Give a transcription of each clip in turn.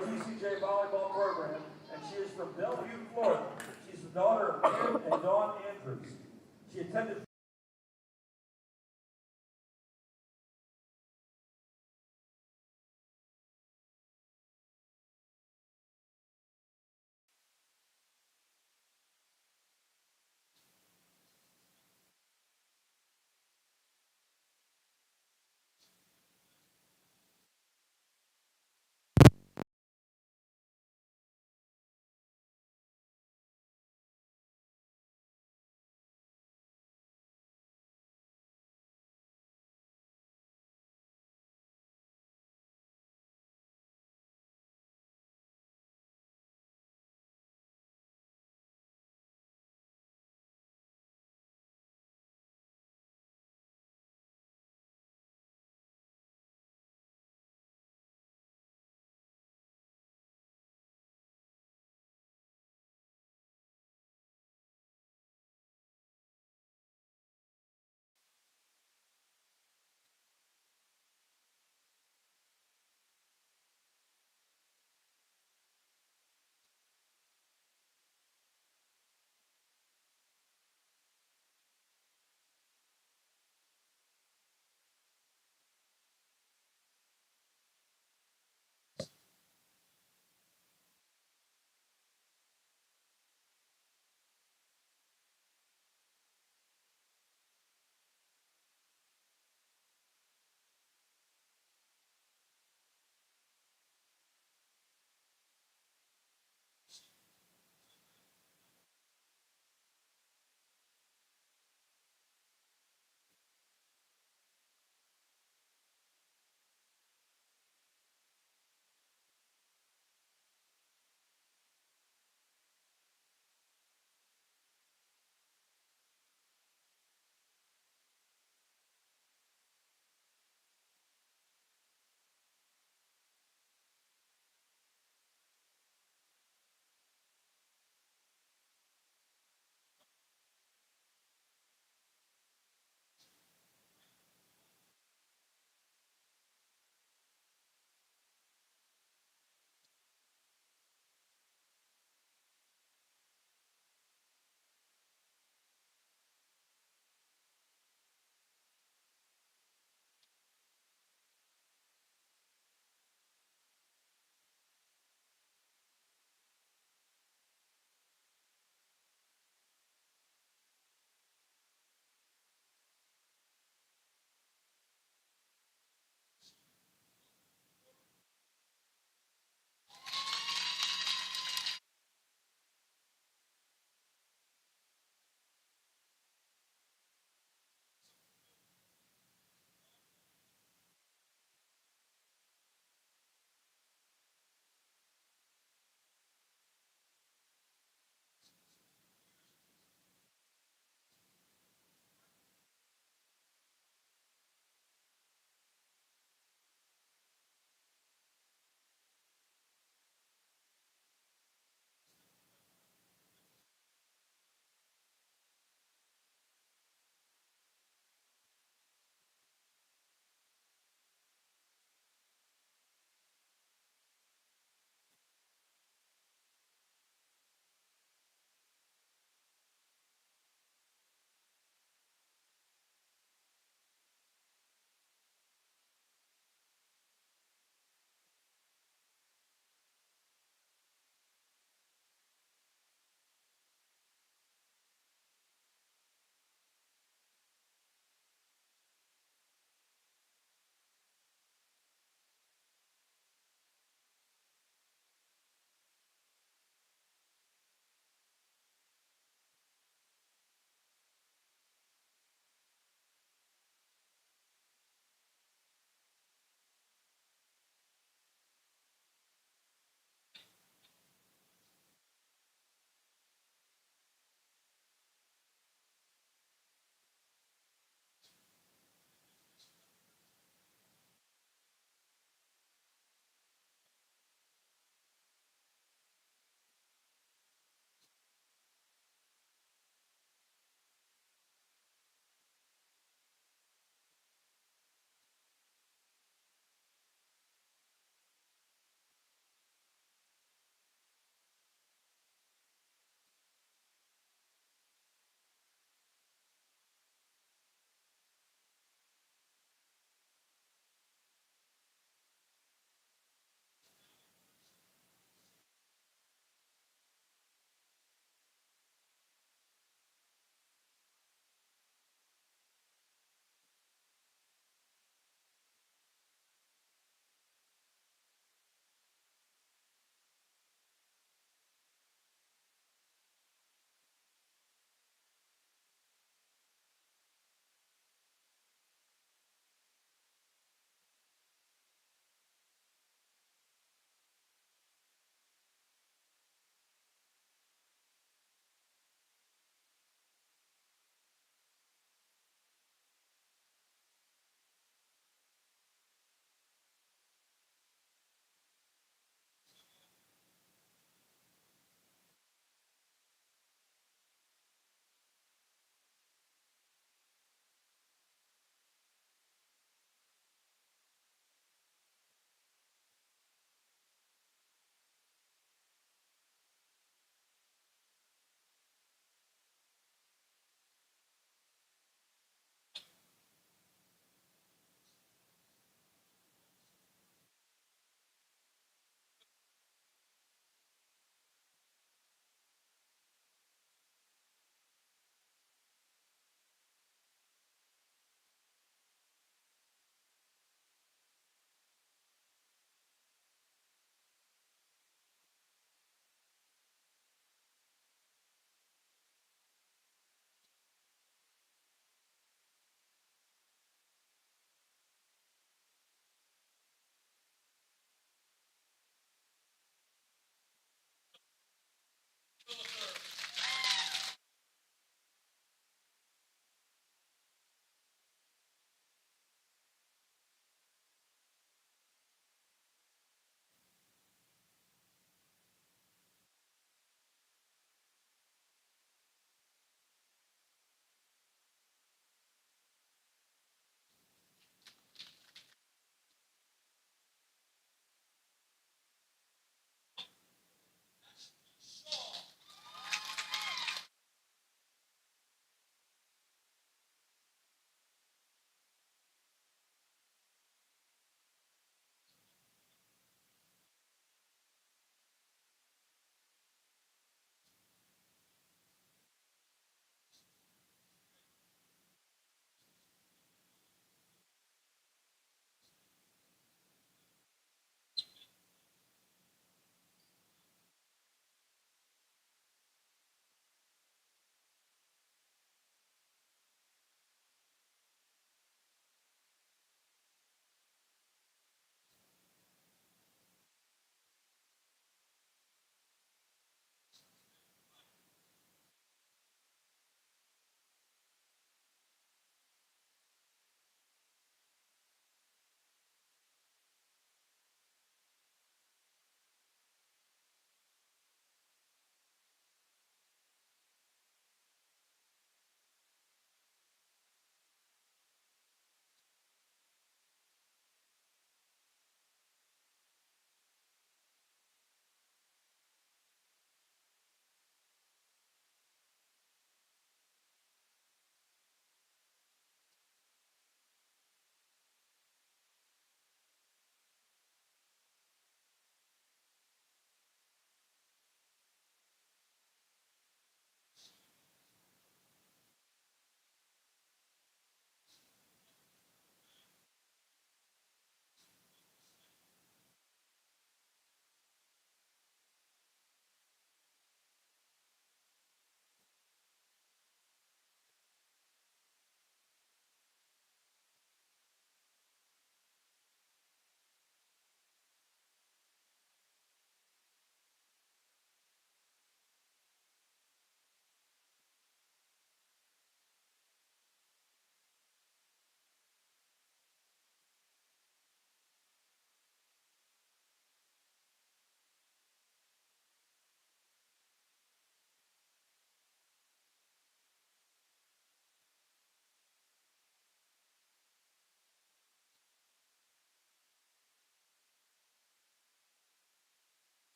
the TCJ volleyball program, and she is from Bellevue, Florida. She's the daughter of Ken and Dawn Andrews. She attended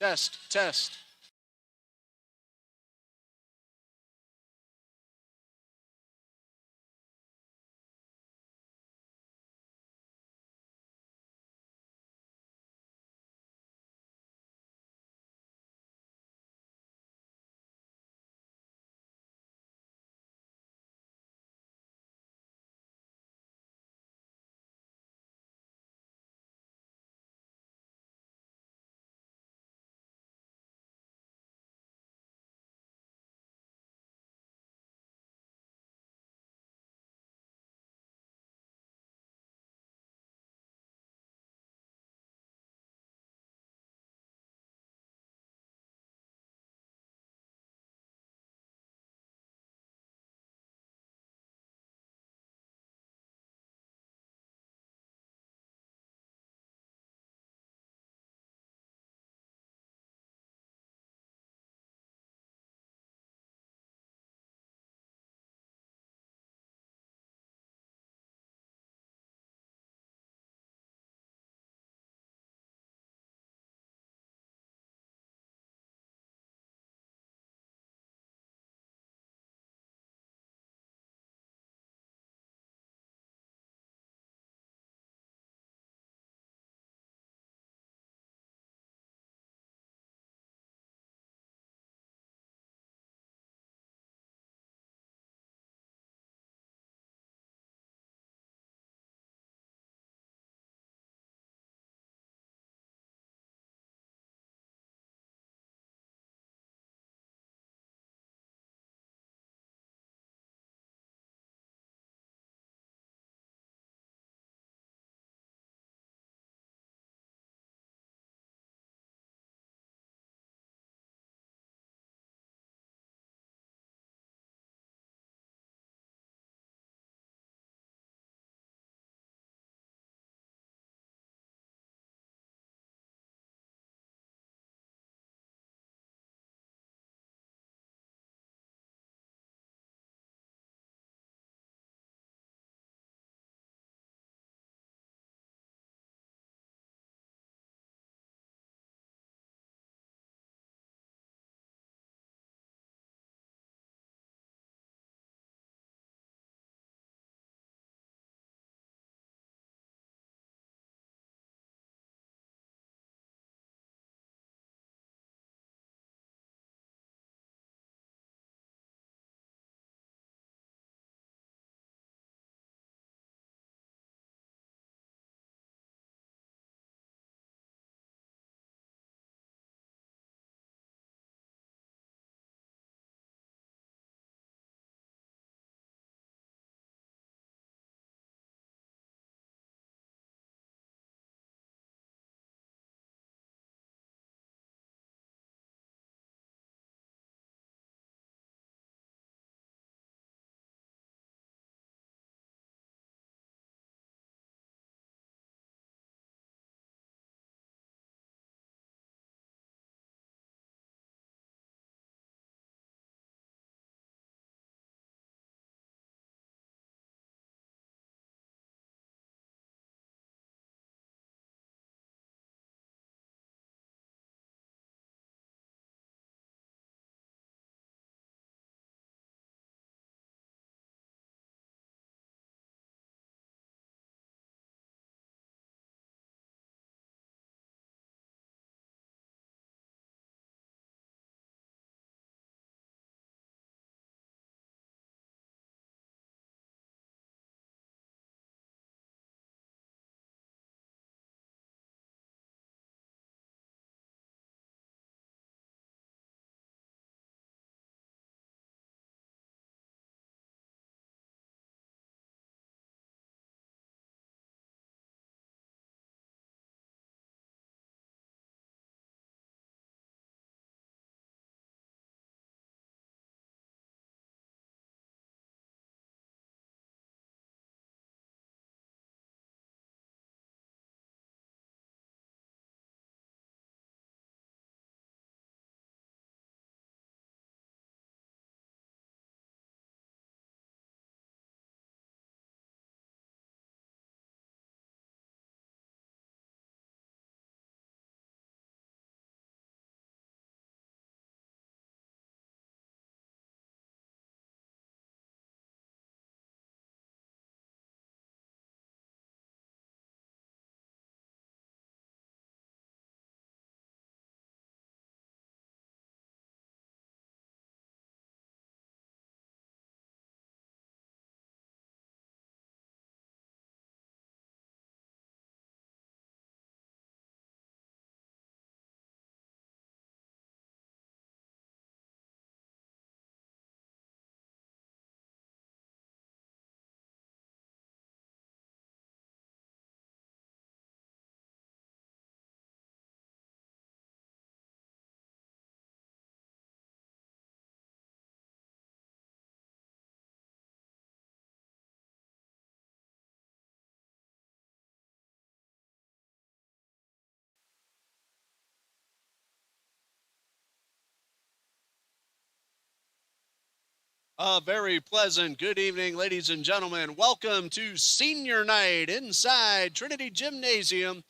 Test, test. A very pleasant good evening, ladies and gentlemen. Welcome to Senior Night inside Trinity Gymnasium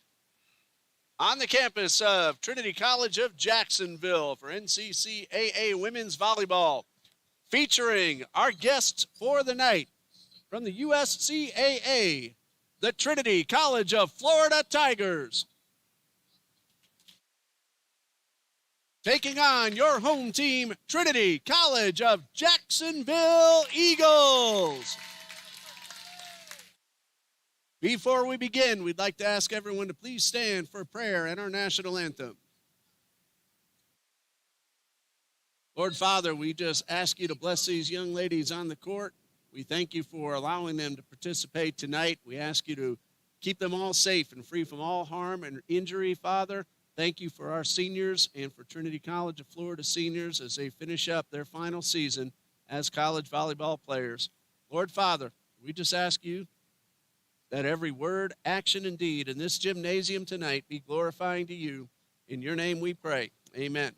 on the campus of Trinity College of Jacksonville for NCCAA Women's Volleyball, featuring our guests for the night from the USCAA, the Trinity College of Florida Tigers, taking on your home team, Trinity College of Jacksonville Eagles. Before we begin, we'd like to ask everyone to please stand for prayer and our national anthem. Lord Father, we just ask you to bless these young ladies on the court. We thank you for allowing them to participate tonight. We ask you to keep them all safe and free from all harm and injury, Father. Thank you for our seniors and for Trinity College of Florida seniors as they finish up their final season as college volleyball players. Lord Father, we just ask you that every word, action, and deed in this gymnasium tonight be glorifying to you. In your name we pray. Amen.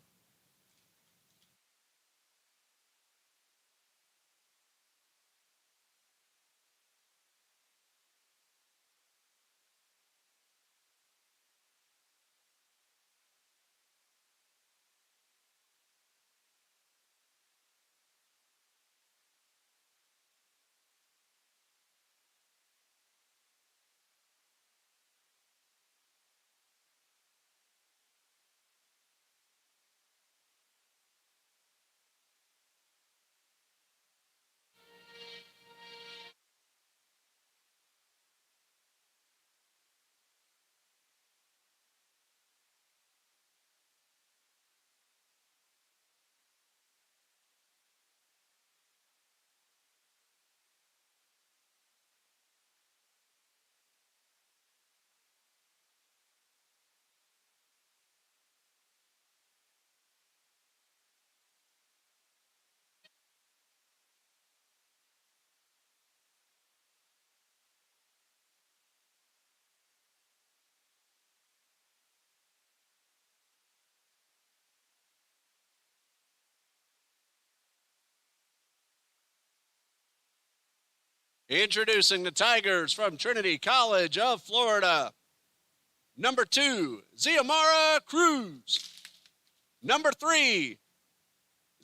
Introducing the Tigers from Trinity College of Florida. Number 2, Xiomara Cruz. Number 3,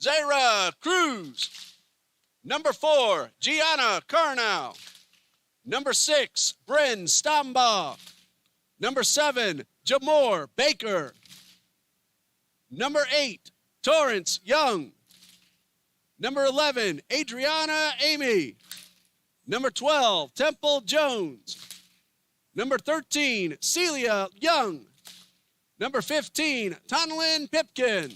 Zaira Cruz. Number 4, Gianna Carnow. Number 6, Bryn Stambaugh. Number 7, Jamor Baker. Number 8, Torrance Young. Number 11, Adriana Amy. Number 12, Temple Jones. Number 13, Celia Young. Number 15, Tonlin Pipkin.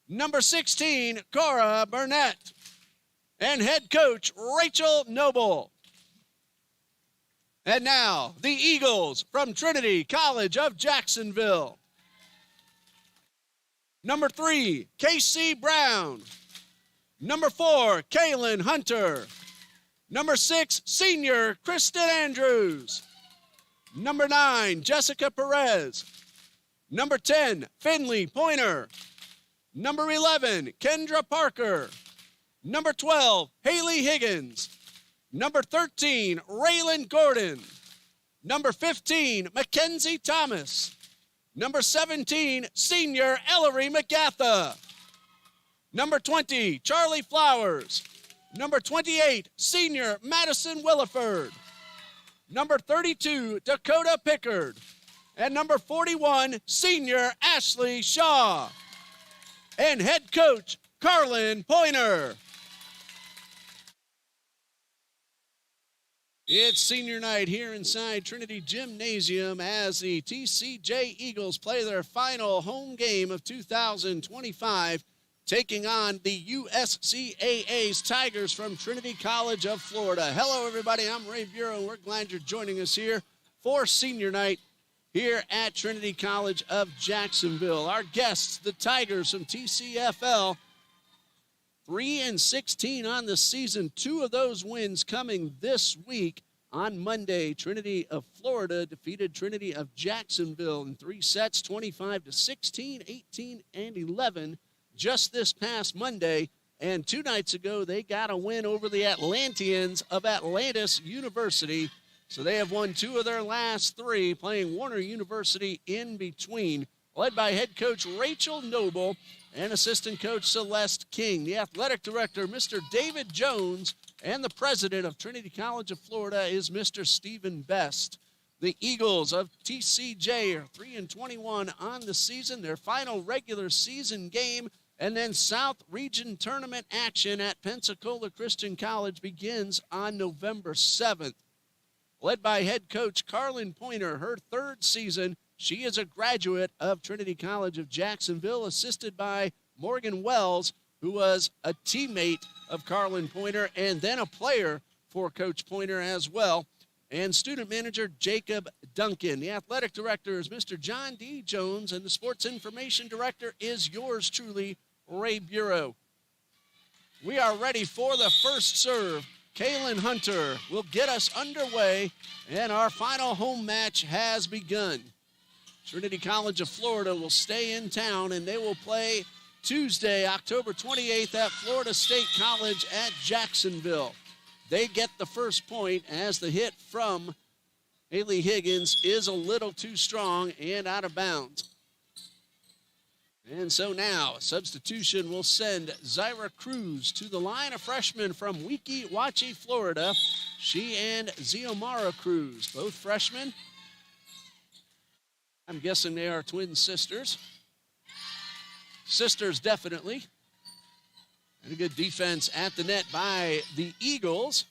Number 16, Cora Burnett. And head coach, Rachel Noble. And now, the Eagles from Trinity College of Jacksonville. Number 3, Casey Brown. Number 4, Kaylin Hunter. Number 6, senior Kristen Andrews. Number 9, Jessica Perez. Number 10, Finley Pointer. Number 11, Kendra Parker. Number 12, Haley Higgins. Number 13, Raylan Gordon. Number 15, Mackenzie Thomas. Number 17, senior Ellery McGatha. Number 20, Charlie Flowers. Number 28, senior Madison Williford. Number 32, Dakota Pickard. And number 41, senior Ashley Shaw. And head coach, Carlin Pointer. It's senior night here inside Trinity Gymnasium as the TCJ Eagles play their final home game of 2025, taking on the USCAA's Tigers from Trinity College of Florida. Hello, everybody. I'm Ray Bureau, and we're glad you're joining us here for senior night here at Trinity College of Jacksonville. Our guests, the Tigers from TCFL, 3-16 on the season. 2 of those wins coming this week. On Monday, Trinity of Florida defeated Trinity of Jacksonville in 3 sets, 25-16, 18, and 11. Just this past Monday, And 2 nights ago, they got a win over the Atlanteans of Atlantis University. So they have won 2 of their last 3, playing Warner University in between, led by head coach Rachel Noble and assistant coach Celeste King. The athletic director, Mr. David Jones, and the president of Trinity College of Florida is Mr. Stephen Best. The Eagles of TCJ are 3-21 on the season, their final regular season game, and then South Region Tournament action at Pensacola Christian College begins on November 7th. Led by head coach Carlin Pointer, her 3rd season. She is a graduate of Trinity College of Jacksonville, assisted by Morgan Wells, who was a teammate of Carlin Pointer and then a player for Coach Pointer as well. And student manager Jacob Duncan. The athletic director is Mr. John D. Jones, and the sports information director is yours truly, Ray Bureau. We are ready for the first serve. Kaylin Hunter will get us underway, and our final home match has begun. Trinity College of Florida will stay in town, and they will play Tuesday, October 28th at Florida State College at Jacksonville. They get the first point as the hit from Haley Higgins is a little too strong and out of bounds. And so now, substitution will send Zyra Cruz to the line, a freshman from Weeki Wachee, Florida. She and Ziomara Cruz, both freshmen. I'm guessing they are twin sisters. Sisters, definitely. And a good defense at the net by the Eagles.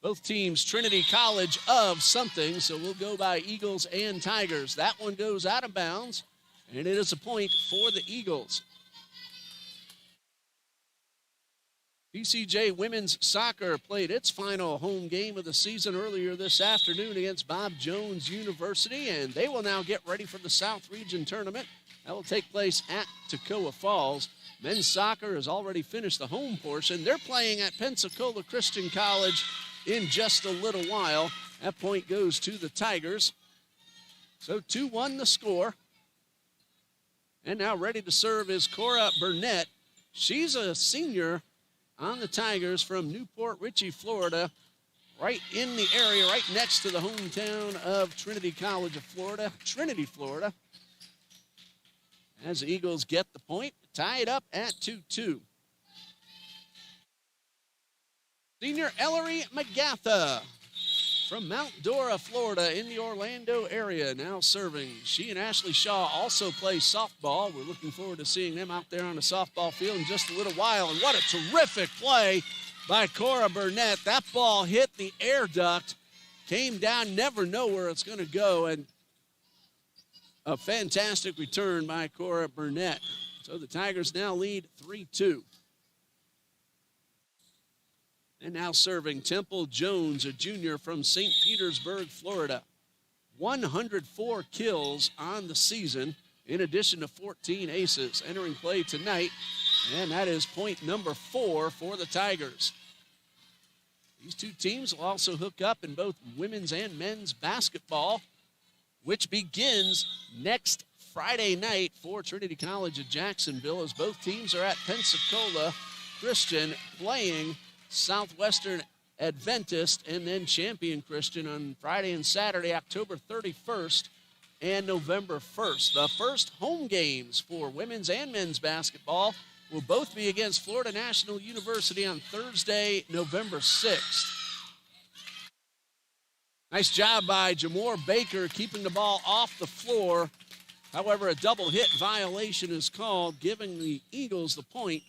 Both teams, Trinity College of something, so we'll go by Eagles and Tigers. That one goes out of bounds. And it is a point for the Eagles. TCJ women's soccer played its final home game of the season earlier this afternoon against Bob Jones University, and they will now get ready for the South Region Tournament. That will take place at Toccoa Falls. Men's soccer has already finished the home portion. They're playing at Pensacola Christian College in just a little while. That point goes to the Tigers. So 2-1 the score. And now ready to serve is Cora Burnett. She's a senior on the Tigers from Newport Richey, Florida, right in the area, right next to the hometown of Trinity College of Florida, Trinity, Florida. As the Eagles get the point, tied up at 2-2. Senior Ellery McGatha from Mount Dora, Florida, in the Orlando area, now serving. She and Ashley Shaw also play softball. We're looking forward to seeing them out there on the softball field in just a little while. And what a terrific play by Cora Burnett. That ball hit the air duct, came down, never know where it's going to go, and a fantastic return by Cora Burnett. So the Tigers now lead 3-2. And now serving Temple Jones, a junior from St. Petersburg, Florida. 104 kills on the season, in addition to 14 aces. Entering play tonight, and that is point number 4 for the Tigers. These two teams will also hook up in both women's and men's basketball, which begins next Friday night for Trinity College of Jacksonville, as both teams are at Pensacola Christian playing Southwestern Adventist and then Champion Christian on Friday and Saturday, October 31st and November 1st. The first home games for women's and men's basketball will both be against Florida National University on Thursday, November 6th. Nice job by Jamore Baker keeping the ball off the floor. However, a double hit violation is called, giving the Eagles the point.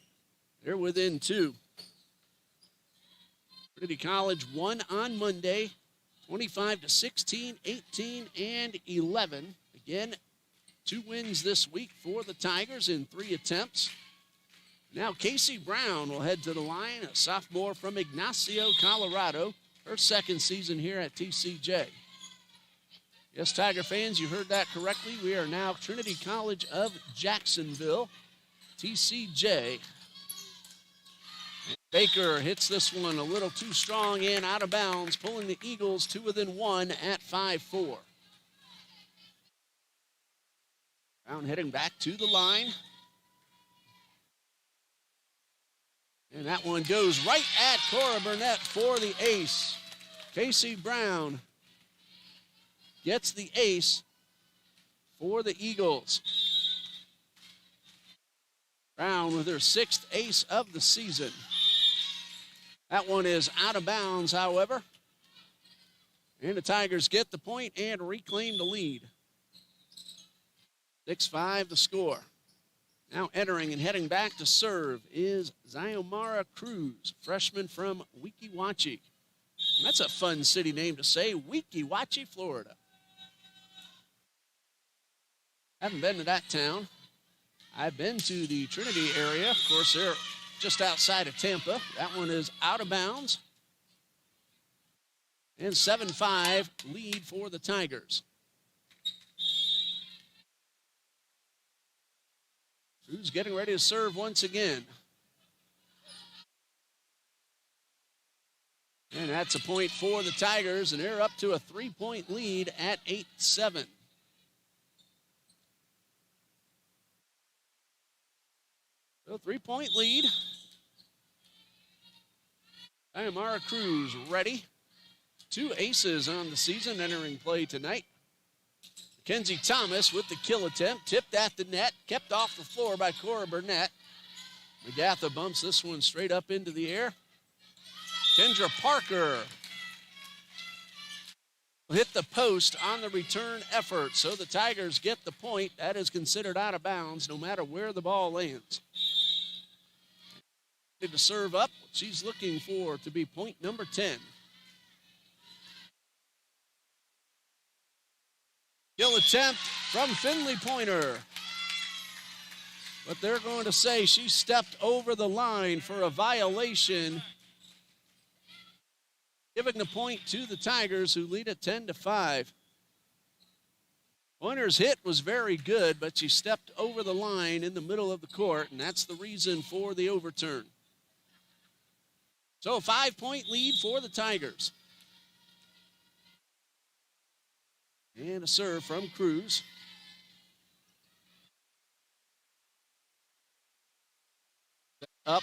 They're within 2. Trinity College won on Monday, 25-16, 18, and 11. Again, 2 wins this week for the Tigers in 3 attempts. Now Casey Brown will head to the line, a sophomore from Ignacio, Colorado, her second season here at TCJ. Yes, Tiger fans, you heard that correctly. We are now Trinity College of Jacksonville, TCJ. Baker hits this one a little too strong and out of bounds, pulling the Eagles to within 1 at 5-4. Brown heading back to the line. And that one goes right at Cora Burnett for the ace. Casey Brown gets the ace for the Eagles. Brown with her 6th ace of the season. That one is out of bounds, however. And the Tigers get the point and reclaim the lead. 6-5 the score. Now entering and heading back to serve is Xiomara Cruz, freshman from Weeki Wachee. That's a fun city name to say, Weeki Wachee, Florida. Haven't been to that town. I've been to the Trinity area. Of course, they're just outside of Tampa. That one is out of bounds. And 7-5 lead for the Tigers. Cruz getting ready to serve once again. And that's a point for the Tigers, and they're up to a 3-point lead at 8-7. So 3-point lead. Xiomara Cruz ready. 2 aces on the season entering play tonight. Mackenzie Thomas with the kill attempt, tipped at the net, kept off the floor by Cora Burnett. McGatha bumps this one straight up into the air. Kendra Parker will hit the post on the return effort, so the Tigers get the point. That is considered out of bounds no matter where the ball lands. To serve up, she's looking for to be point number 10. Kill attempt from Finley Pointer. But they're going to say she stepped over the line for a violation, giving the point to the Tigers, who lead at 10-5. Pointer's hit was very good, but she stepped over the line in the middle of the court, and that's the reason for the overturn. So a 5-point lead for the Tigers. And a serve from Cruz. Up.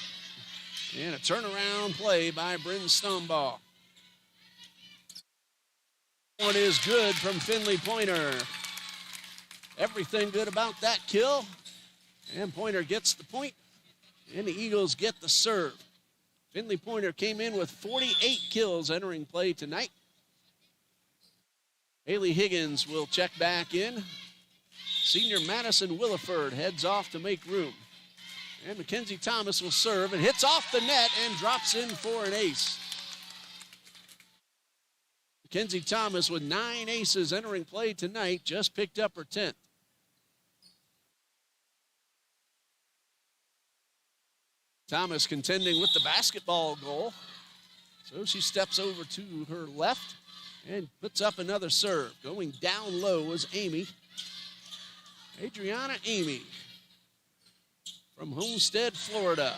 And a turnaround play by Bryn Stombaugh. One is good from Finley Pointer. Everything good about that kill. And Pointer gets the point. And the Eagles get the serve. Finley Pointer came in with 48 kills entering play tonight. Haley Higgins will check back in. Senior Madison Williford heads off to make room. And Mackenzie Thomas will serve and hits off the net and drops in for an ace. Mackenzie Thomas with 9 aces entering play tonight, just picked up her 10th. Thomas contending with the basketball goal. So she steps over to her left and puts up another serve. Going down low was Amy. Adriana Amy from Homestead, Florida.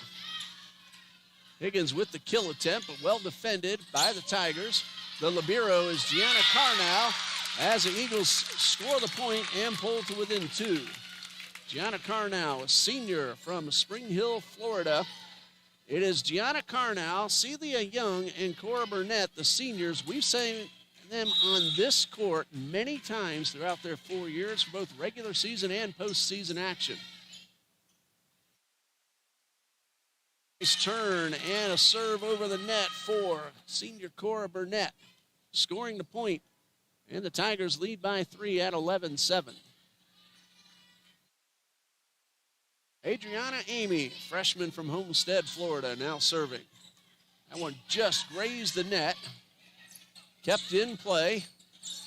Higgins with the kill attempt, but well defended by the Tigers. The libero is Gianna Carnow as the Eagles score the point and pull to within 2. Gianna Carnow, a senior from Spring Hill, Florida. It is Gianna Carnow, Celia Young, and Cora Burnett, the seniors. We've seen them on this court many times throughout their 4 years for both regular season and postseason action. Nice turn and a serve over the net for senior Cora Burnett, scoring the point, and the Tigers lead by 3 at 11-7. Adriana Amy, freshman from Homestead, Florida, now serving. That one just grazed the net. Kept in play.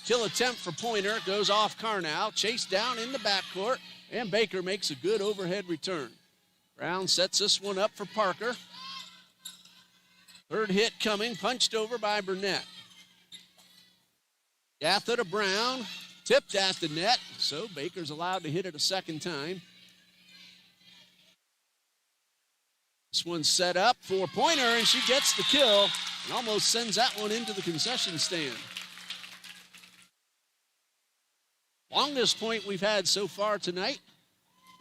Kill attempt for Pointer. Goes off Carnow. Chased down in the backcourt. And Baker makes a good overhead return. Brown sets this one up for Parker. Third hit coming. Punched over by Burnett. Gatha to Brown. Tipped at the net. So Baker's allowed to hit it a second time. This one's set up for Pointer, and she gets the kill and almost sends that one into the concession stand. Longest point we've had so far tonight,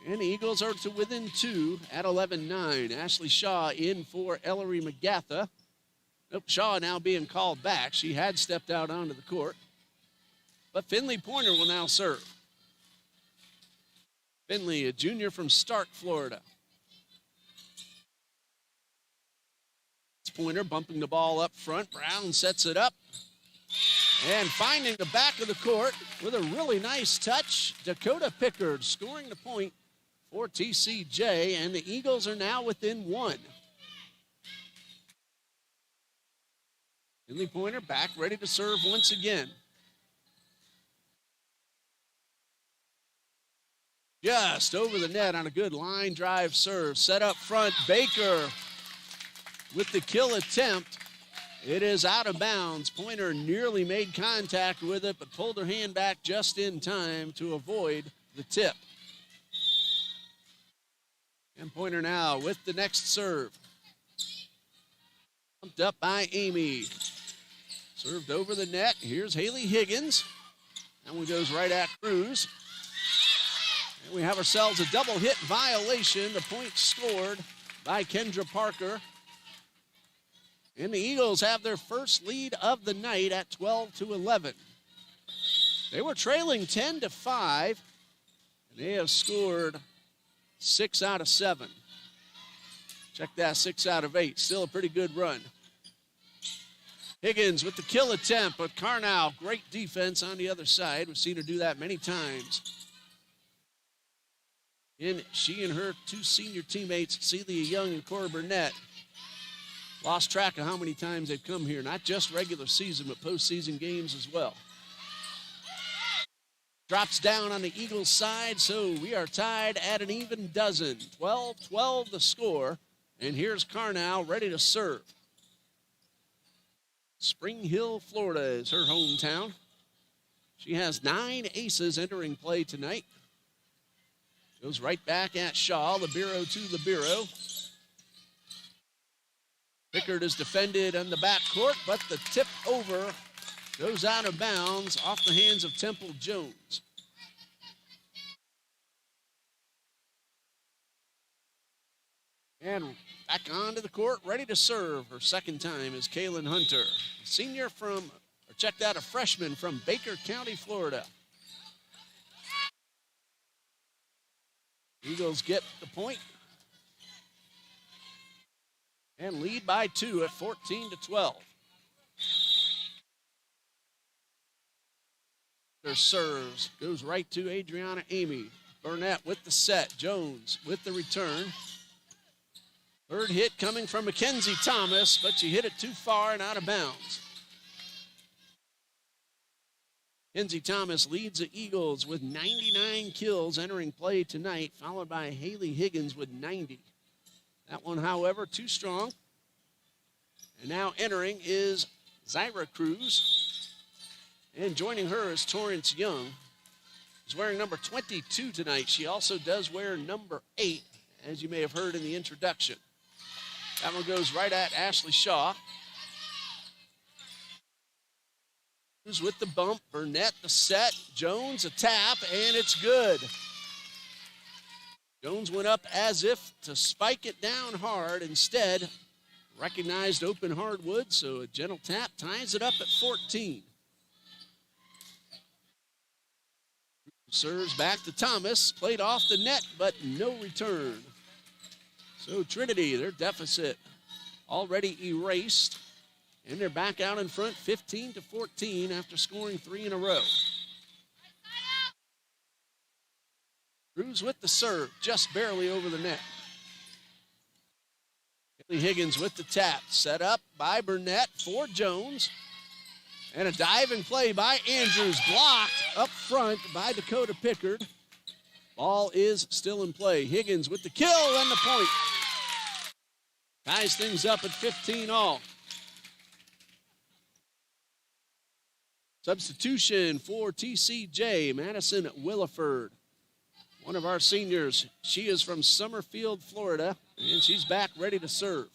And the Eagles are to within 2 at 11-9. Ashley Shaw in for Ellery McGatha. Nope, Shaw now being called back. She had stepped out onto the court. But Finley Pointer will now serve. Finley, a junior from Stark, Florida. It's Pointer bumping the ball up front. Brown sets it up. And finding the back of the court with a really nice touch, Dakota Pickard scoring the point for TCJ, and the Eagles are now within 1. Finley Pointer back ready to serve once again. Just over the net on a good line drive serve. Set up front, Baker with the kill attempt. It is out of bounds. Pointer nearly made contact with it, but pulled her hand back just in time to avoid the tip. And Pointer now with the next serve. Pumped up by Amy. Served over the net. Here's Haley Higgins. That one goes right at Cruz. And we have ourselves a double hit violation. The point scored by Kendra Parker. And the Eagles have their first lead of the night at 12-11. They were trailing 10-5, and they have scored 6 out of 7. Check that, 6 out of 8. Still a pretty good run. Higgins with the kill attempt, but Carnow, great defense on the other side. We've seen her do that many times. And she and her 2 senior teammates, Celia Young and Cora Burnett, lost track of how many times they've come here, not just regular season, but postseason games as well. Drops down on the Eagles side, so we are tied at an even dozen. 12-12 the score, and here's Carnow ready to serve. Spring Hill, Florida is her hometown. She has 9 aces entering play tonight. Goes right back at Shaw, libero to libero. Pickard is defended on the backcourt, but the tip over goes out of bounds off the hands of Temple Jones. And back onto the court, ready to serve. Her second time is Kaylin Hunter, a freshman from Baker County, Florida. Eagles get the point and lead by 2 at 14-12. Their serves goes right to Adriana Amy. Burnett with the set. Jones with the return. Third hit coming from Mackenzie Thomas, but she hit it too far and out of bounds. Mackenzie Thomas leads the Eagles with 99 kills entering play tonight, followed by Haley Higgins with 90. That one, however, too strong. And now entering is Zyra Cruz. And joining her is Torrance Young. She's wearing number 22 tonight. She also does wear number 8, as you may have heard in the introduction. That one goes right at Ashley Shaw. Cruz with the bump. Burnett the set. Jones a tap, and it's good. Jones went up as if to spike it down hard. Instead, recognized open hardwood, so a gentle tap ties it up at 14. Serves back to Thomas, played off the net, but no return. So Trinity, their deficit already erased, and they're back out in front 15-14 after scoring 3 in a row. Cruz with the serve, just barely over the net. Haley Higgins with the tap, set up by Burnett for Jones. And a diving play by Andrews, blocked up front by Dakota Pickard. Ball is still in play. Higgins with the kill and the point. Ties things up at 15 all. Substitution for TCJ, Madison Williford. One of our seniors. She is from Summerfield, Florida, and she's back ready to serve.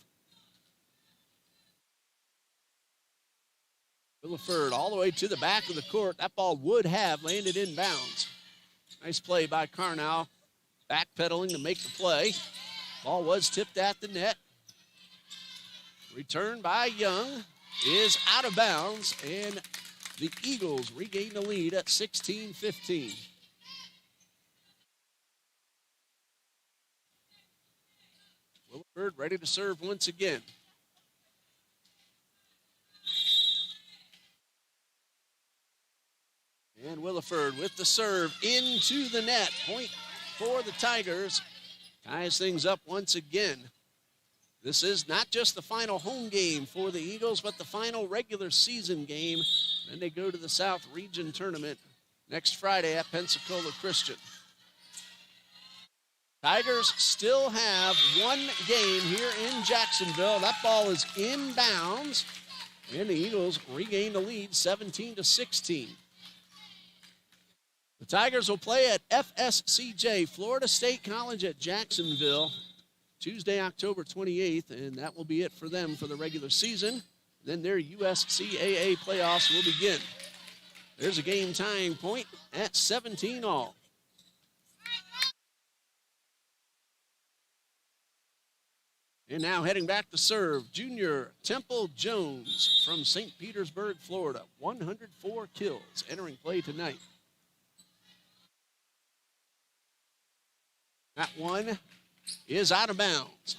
Williford all the way to the back of the court. That ball would have landed in bounds. Nice play by Carnow. backpedaling to make the play. Ball was tipped at the net. Return by Young is out of bounds, and the Eagles regain the lead at 16-15. Williford ready to serve once again. And Williford with the serve into the net. Point for the Tigers. Ties things up once again. This is not just the final home game for the Eagles, but the final regular season game. Then they go to the South Region Tournament next Friday at Pensacola Christian. Tigers still have one game here in Jacksonville. That ball is inbounds, and the Eagles regain the lead 17-16. The Tigers will play at FSCJ, Florida State College at Jacksonville, Tuesday, October 28th, and that will be it for them for the regular season. Then their USCAA playoffs will begin. There's a game tying point at 17 all. And now heading back to serve, junior Temple Jones from St. Petersburg, Florida. 104 kills entering play tonight. That one is out of bounds.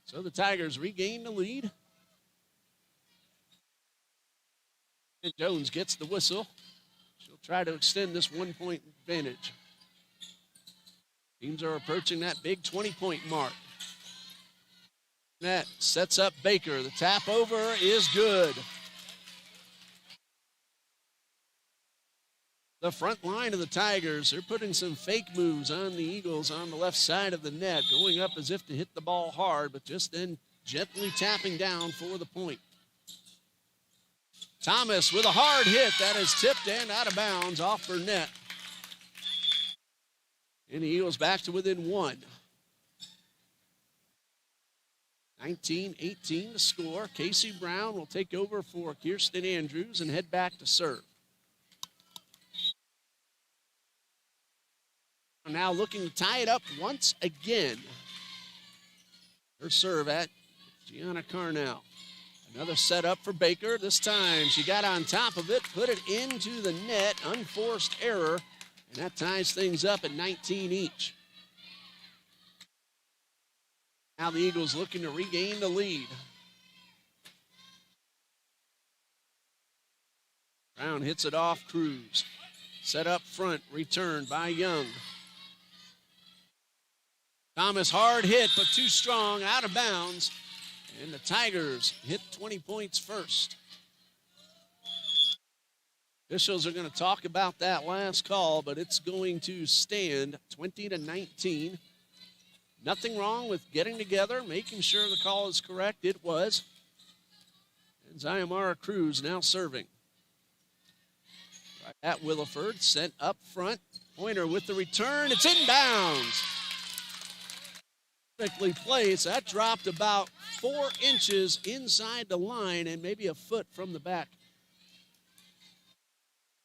So the Tigers regain the lead. And Jones gets the whistle. She'll try to extend this 1-point advantage. Teams are approaching that big 20-point mark. That sets up Baker. The tap over is good. The front line of the Tigers, they're putting some fake moves on the Eagles on the left side of the net, going up as if to hit the ball hard, but just then gently tapping down for the point. Thomas with a hard hit. That is tipped and out of bounds off her net. And the Eagles back to within one. 19-18 to score. Casey Brown will take over for Kirsten Andrews and head back to serve. Now looking to tie it up once again. Her serve at Gianna Carnell. Another setup for Baker. This time she got on top of it, put it into the net. Unforced error, and that ties things up at 19 each. Now the Eagles looking to regain the lead. Brown hits it off Cruz. Set up front, returned by Young. Thomas hard hit, but too strong, out of bounds. And the Tigers hit 20 points first. Officials are going to talk about that last call, but it's going to stand 20-19. Nothing wrong with getting together, making sure the call is correct. It was. And Zyamara Cruz now serving. Right at Williford, sent up front. Pointer with the return. It's inbounds. Perfectly placed. That dropped about 4 inches inside the line and maybe a foot from the back.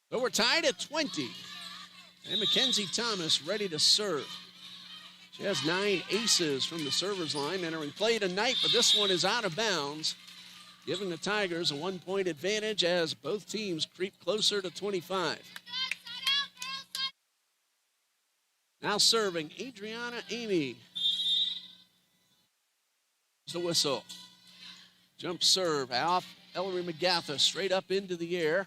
But we're tied at 20. And Mackenzie Thomas ready to serve. She has 9 aces from the server's line entering play tonight, but this one is out of bounds, giving the Tigers a 1-point advantage as both teams creep closer to 25. Now serving Adriana Amy. The whistle. Jump serve off Ellery McGatha straight up into the air.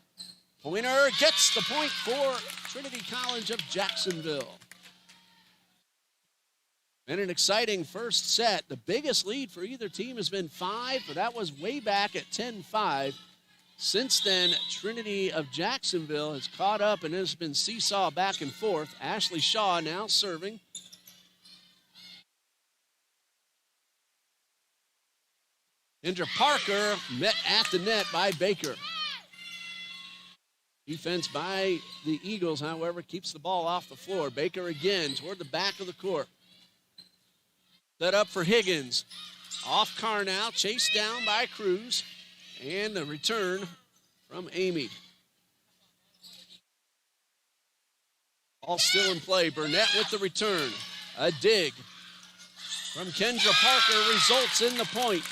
Pointer gets the point for Trinity College of Jacksonville. And an exciting first set. The biggest lead for either team has been 5, but that was way back at 10-5. Since then, Trinity of Jacksonville has caught up and has been seesaw back and forth. Ashley Shaw now serving. Kendra Parker met at the net by Baker. Defense by the Eagles, however, keeps the ball off the floor. Baker again toward the back of the court. Set up for Higgins. Off Carnell, chased down by Cruz. And the return from Amy. All still in play. Burnett with the return. A dig from Kendra Parker results in the point.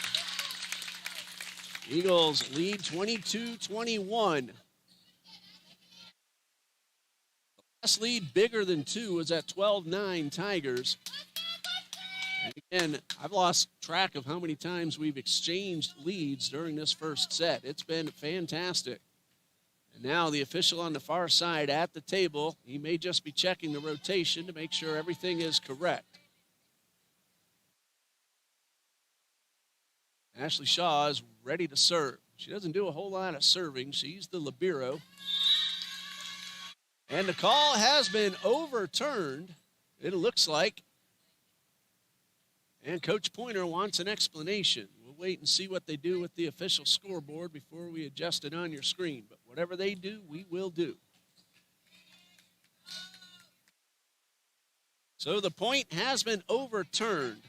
Eagles lead 22-21. The last lead bigger than 2 was at 12-9 Tigers. And again, I've lost track of how many times we've exchanged leads during this first set. It's been fantastic. And now the official on the far side at the table, he may just be checking the rotation to make sure everything is correct. Ashley Shaw is ready to serve. She doesn't do a whole lot of serving. She's the libero. And the call has been overturned, it looks like. And Coach Pointer wants an explanation. We'll wait and see what they do with the official scoreboard before we adjust it on your screen. But whatever they do, we will do. So the point has been overturned.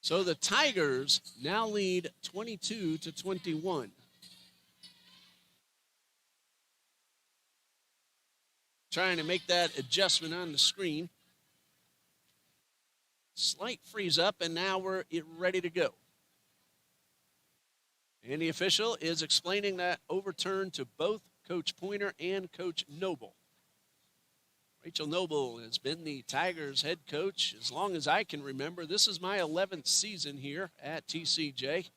So the Tigers now lead 22-21. Trying to make that adjustment on the screen. Slight freeze up, and now we're ready to go. And the official is explaining that overturn to both Coach Pointer and Coach Noble. Rachel Noble has been the Tigers head coach as long as I can remember. This is my 11th season here at TCJ.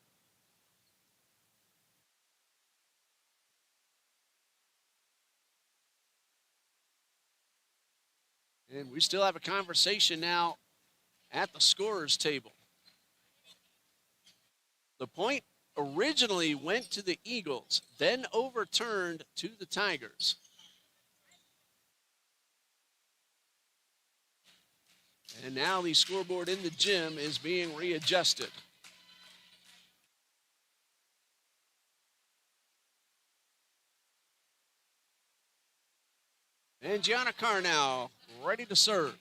And we still have a conversation now at the scorer's table. The point originally went to the Eagles, then overturned to the Tigers. And now the scoreboard in the gym is being readjusted. And Gianna Carnow ready to serve.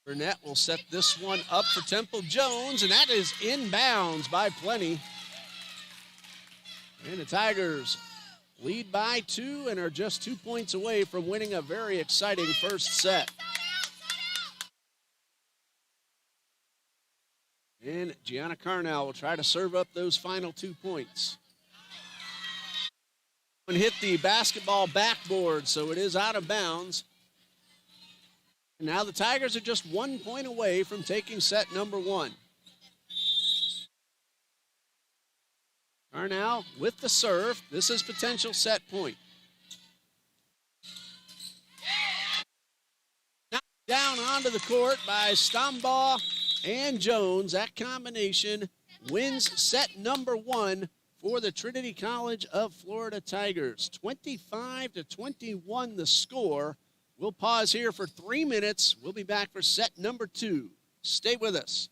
Burnett will set this one up for Temple Jones, and that is inbounds by plenty. And the Tigers lead by 2 and are just 2 points away from winning a very exciting first set. And Gianna Carnow will try to serve up those final 2 points. And hit the basketball backboard, so it is out of bounds. And now the Tigers are just 1 point away from taking set number 1. Carnow with the serve. This is potential set point. Knocked down onto the court by Stambaugh and Jones. That combination wins set number 1 for the Trinity College of Florida Tigers. 25-21 the score. We'll pause here for 3 minutes. We'll be back for set number 2. Stay with us.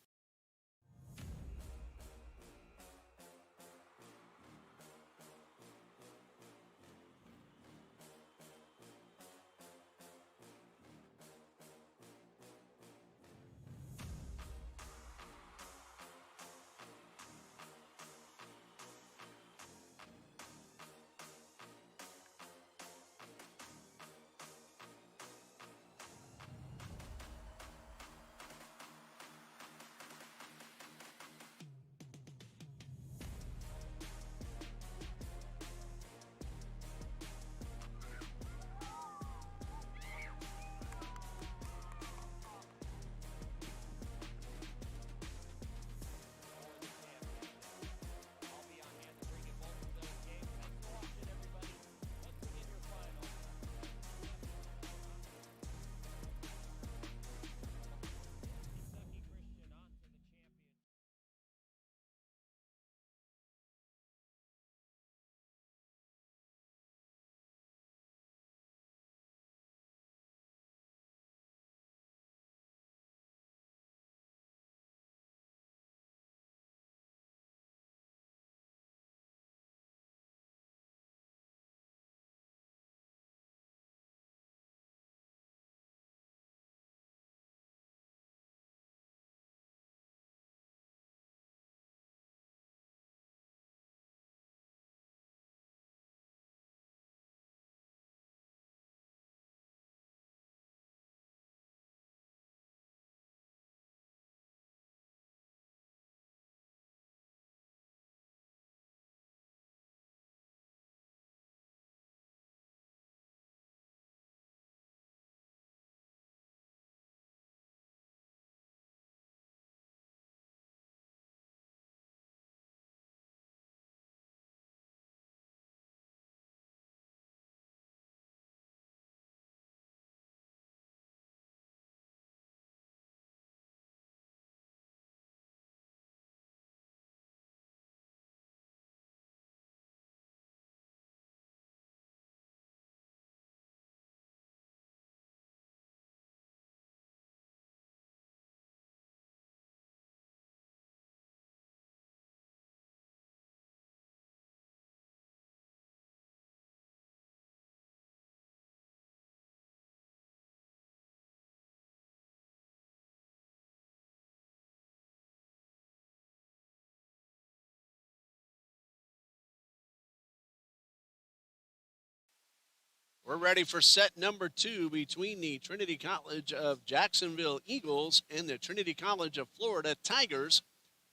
We're ready for set number 2 between the Trinity College of Jacksonville Eagles and the Trinity College of Florida Tigers.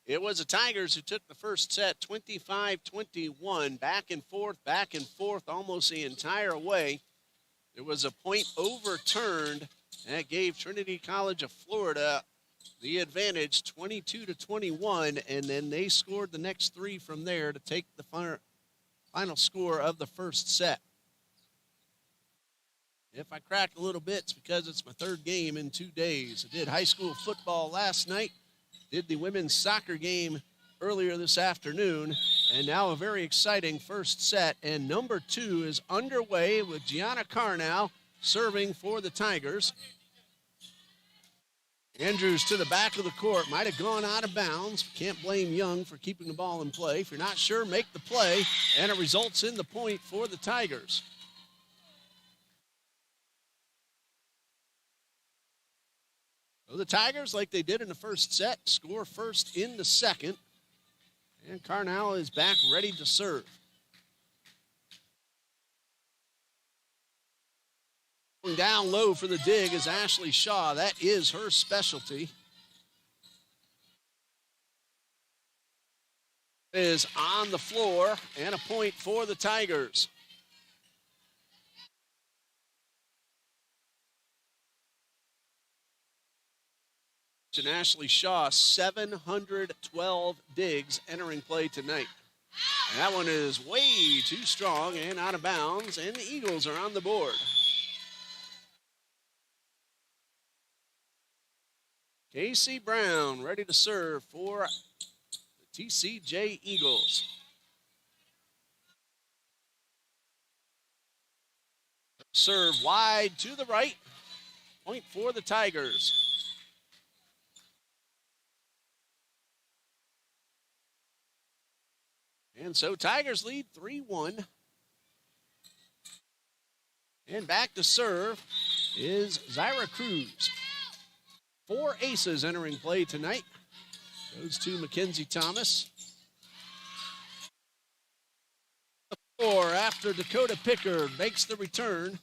It was the Tigers who took the first set 25-21, back and forth almost the entire way. There was a point overturned that gave Trinity College of Florida the advantage 22-21, and then they scored the next 3 from there to take the final score of the first set. If I crack a little bit, it's because it's my 3rd game in 2 days. I did high school football last night, did the women's soccer game earlier this afternoon, and now a very exciting first set. And number 2 is underway with Gianna Carnow serving for the Tigers. Andrews to the back of the court, might have gone out of bounds. Can't blame Young for keeping the ball in play. If you're not sure, make the play, and it results in the point for the Tigers. So the Tigers, like they did in the first set, score first in the second. And Carnow is back ready to serve. Going down low for the dig is Ashley Shaw. That is her specialty. Is on the floor, and a point for the Tigers. And Ashley Shaw, 712 digs entering play tonight. And that one is way too strong and out of bounds, and the Eagles are on the board. Casey Brown ready to serve for the TCJ Eagles. Serve wide to the right. Point for the Tigers. And so Tigers lead 3-1. And back to serve is Zyra Cruz. 4 aces entering play tonight. Goes to Mackenzie Thomas. 4 after Dakota Pickard makes the return.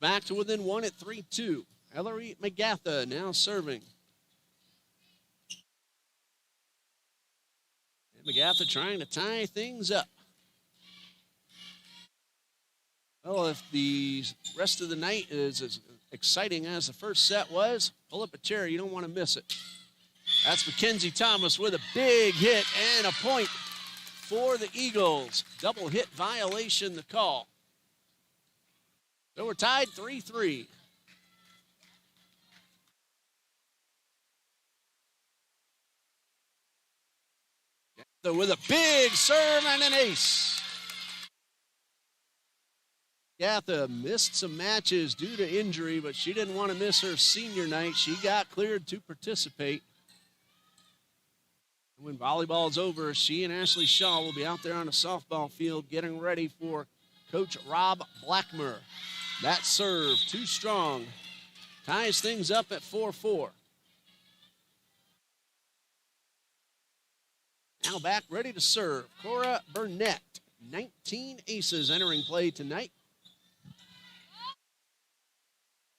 Back to within 1 at 3-2. Ellery McGatha now serving. McGatha trying to tie things up. Well, if the rest of the night is as exciting as the first set was, pull up a chair. You don't want to miss it. That's Mackenzie Thomas with a big hit and a point for the Eagles. Double hit violation, the call. So we're tied 3-3. With a big serve and an ace. Gatha missed some matches due to injury, but she didn't want to miss her senior night. She got cleared to participate. When volleyball's over, she and Ashley Shaw will be out there on the softball field getting ready for Coach Rob Blackmer. That serve, too strong. Ties things up at 4-4. Now back ready to serve, Cora Burnett. 19 aces entering play tonight.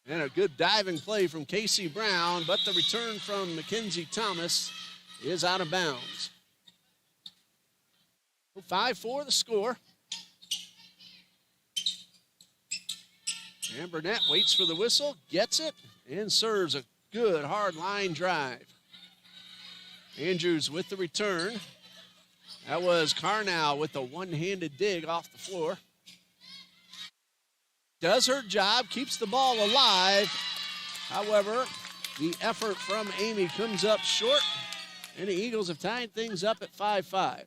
And a good diving play from Casey Brown, but the return from Mackenzie Thomas is out of bounds. 5-4 the score. And Burnett waits for the whistle, gets it, and serves a good hard line drive. Andrews with the return. That was Carnow with a one-handed dig off the floor. Does her job, keeps the ball alive. However, the effort from Amy comes up short, and the Eagles have tied things up at 5-5.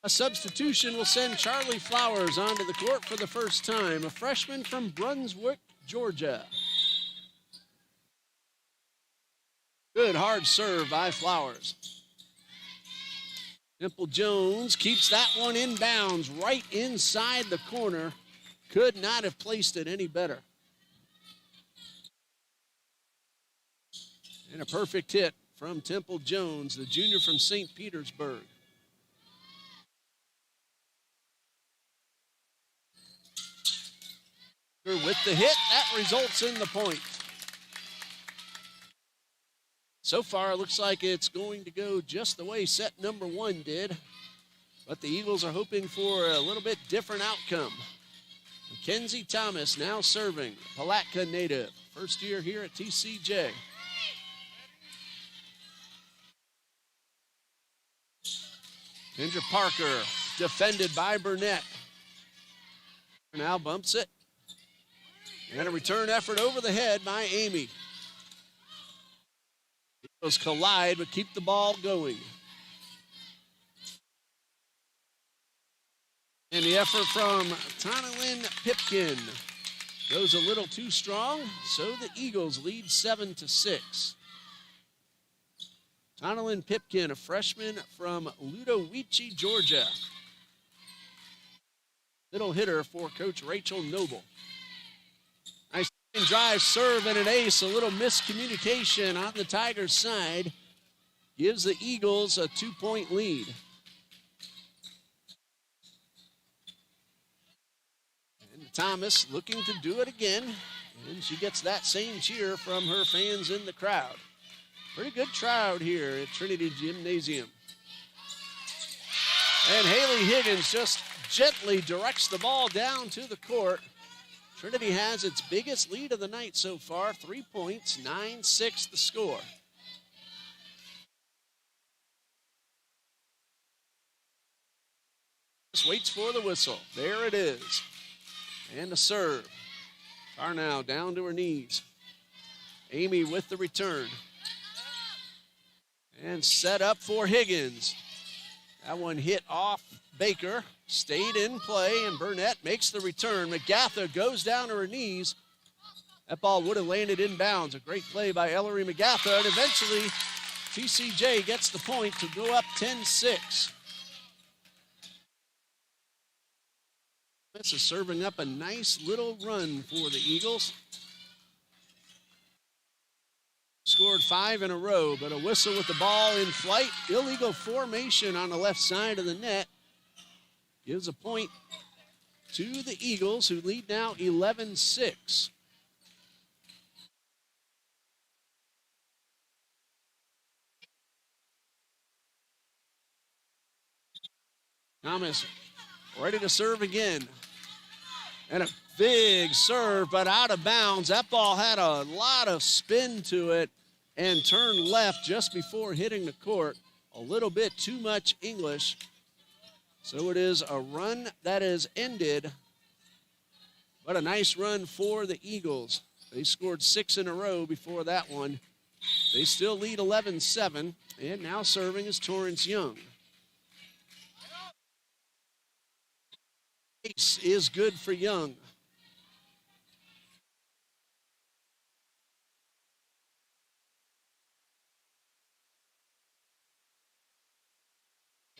A substitution will send Charlie Flowers onto the court for the first time, a freshman from Brunswick, Georgia. Good hard serve by Flowers. Dimple Jones keeps that one inbounds right inside the corner. Could not have placed it any better. And a perfect hit from Temple Jones, the junior from St. Petersburg. With the hit, that results in the point. So far, it looks like it's going to go just the way set number 1 did. But the Eagles are hoping for a little bit different outcome. Mackenzie Thomas now serving, Palatka native. First year here at TCJ. Kendra Parker defended by Burnett. Now bumps it. And a return effort over the head by Amy. Eagles collide but keep the ball going. And the effort from Tonalyn Pipkin goes a little too strong, so the Eagles lead 7-6. Tonalyn Pipkin, a freshman from Ludowici, Georgia. Middle hitter for Coach Rachel Noble. Nice drive, serve, and an ace. A little miscommunication on the Tigers' side gives the Eagles a 2-point lead. And Thomas looking to do it again, and she gets that same cheer from her fans in the crowd. Pretty good crowd here at Trinity Gymnasium. And Haley Higgins just gently directs the ball down to the court. Trinity has its biggest lead of the night so far, 3 points, 9-6 the score. Just waits for the whistle. There it is. And a serve. Carnow down to her knees. Amy with the return. And set up for Higgins. That one hit off Baker, stayed in play, and Burnett makes the return. McGatha goes down to her knees. That ball would have landed in bounds. A great play by Ellery McGatha, and eventually TCJ gets the point to go up 10-6. This is serving up a nice little run for the Eagles. Scored 5 in a row, but a whistle with the ball in flight. Illegal formation on the left side of the net. Gives a point to the Eagles, who lead now 11-6. Thomas ready to serve again. And a big serve, but out of bounds. That ball had a lot of spin to it and turned left just before hitting the court. A little bit too much English. So it is a run that is ended, but a nice run for the Eagles. They scored 6 in a row before that one. They still lead 11-7, and now serving is Torrance Young. Ace is good for Young.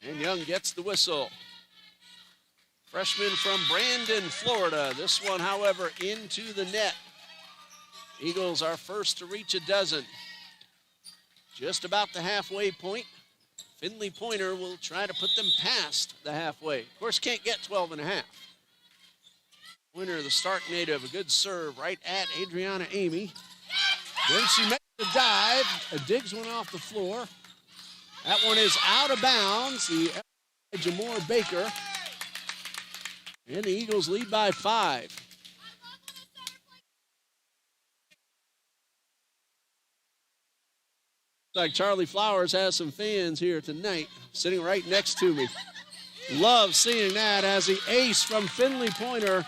And Young gets the whistle. Freshman from Brandon, Florida. This one, however, into the net. Eagles are first to reach a dozen. Just about the halfway point. Finley Pointer will try to put them past the halfway. Of course, can't get 12 and a half. Pointer, the Stark native, a good serve right at Adriana Amy. Then she makes the dive. Digs one off the floor. That one is out of bounds. The Jamore Baker. And the Eagles lead by 5. Looks like Charlie Flowers has some fans here tonight, sitting right next to me. Love seeing that as the ace from Finley Pointer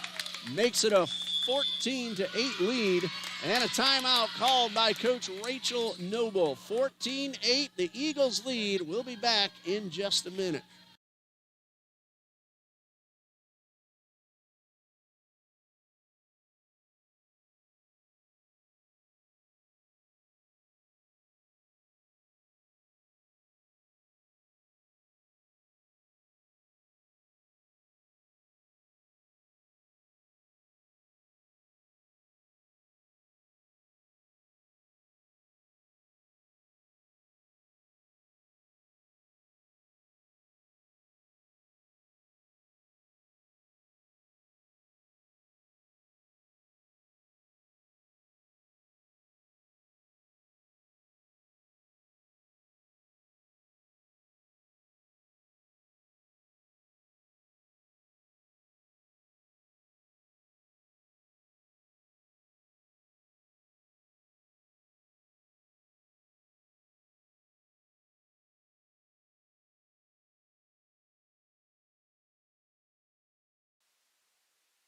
makes it a 14-8 lead. And a timeout called by Coach Rachel Noble. 14-8, the Eagles lead. We'll be back in just a minute.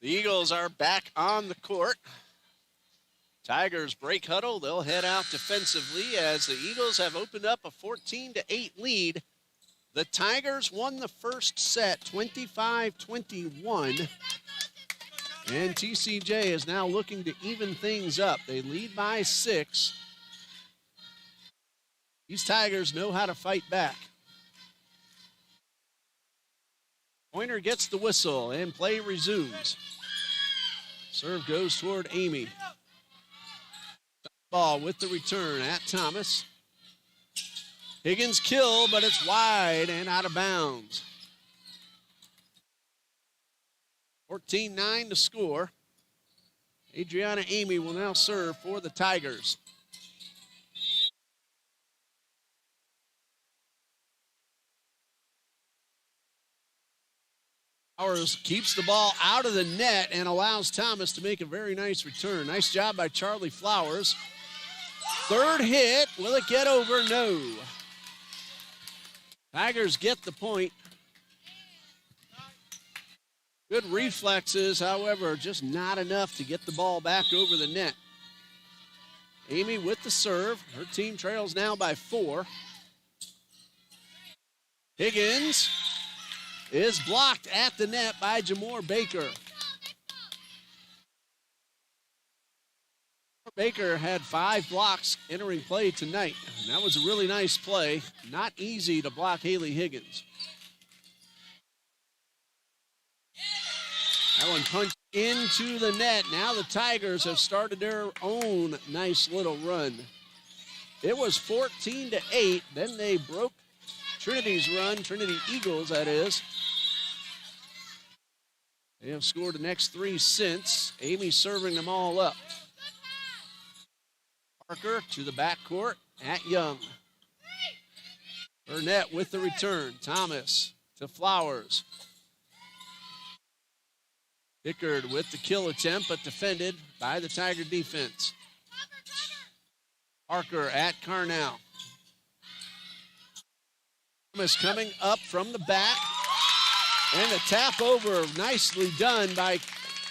The Eagles are back on the court. Tigers break huddle. They'll head out defensively as the Eagles have opened up a 14-8 lead. The Tigers won the first set 25-21. And TCJ is now looking to even things up. They lead by 6. These Tigers know how to fight back. Pointer gets the whistle and play resumes. Serve goes toward Amy. Ball with the return at Thomas. Higgins kill, but it's wide and out of bounds. 14-9 to score. Adriana Amy will now serve for the Tigers. Powers keeps the ball out of the net and allows Thomas to make a very nice return. Nice job by Charlie Flowers. Third hit, will it get over? No. Tigers get the point. Good reflexes, however, just not enough to get the ball back over the net. Amy with the serve. Her team trails now by 4. Higgins is blocked at the net by Jamore Baker. Baker had 5 blocks entering play tonight. And that was a really nice play. Not easy to block Haley Higgins. That one punched into the net. Now the Tigers have started their own nice little run. It was 14-8. Then they broke Trinity's run, Trinity Eagles, that is. They have scored the next 3 since. Amy serving them all up. Parker to the backcourt at Young. Burnett with the return. Thomas to Flowers. Pickard with the kill attempt, but defended by the Tiger defense. Parker at Carnell. Thomas coming up from the back. And a tap over, nicely done by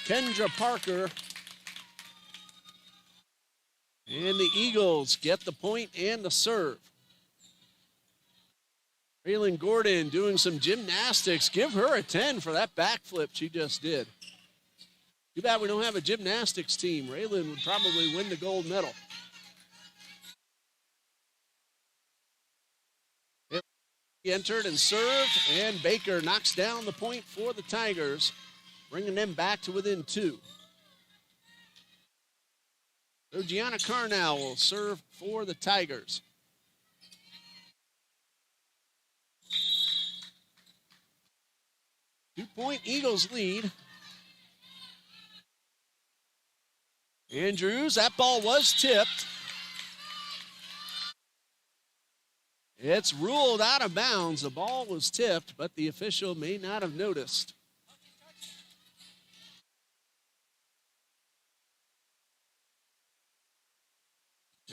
Kendra Parker. And the Eagles get the point and the serve. Raylan Gordon doing some gymnastics. Give her a 10 for that backflip she just did. Too bad we don't have a gymnastics team. Raylan would probably win the gold medal. He entered and served, and Baker knocks down the point for the Tigers, bringing them back to within 2. So Gianna Carnell will serve for the Tigers. Two-point Eagles lead. Andrews, that ball was tipped. It's ruled out of bounds. The ball was tipped, but the official may not have noticed.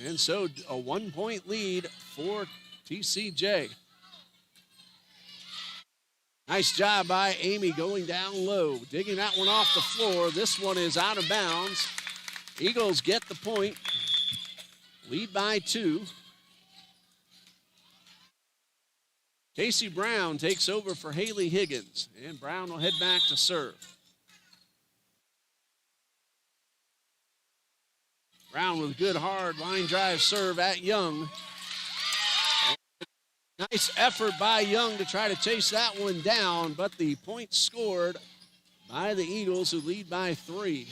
And so a 1-point lead for TCJ. Nice job by Amy going down low, digging that one off the floor. This one is out of bounds. Eagles get the point, lead by 2. Casey Brown takes over for Haley Higgins, and Brown will head back to serve. Brown with a good hard line drive serve at Young. Nice effort by Young to try to chase that one down, but the point scored by the Eagles, who lead by 3.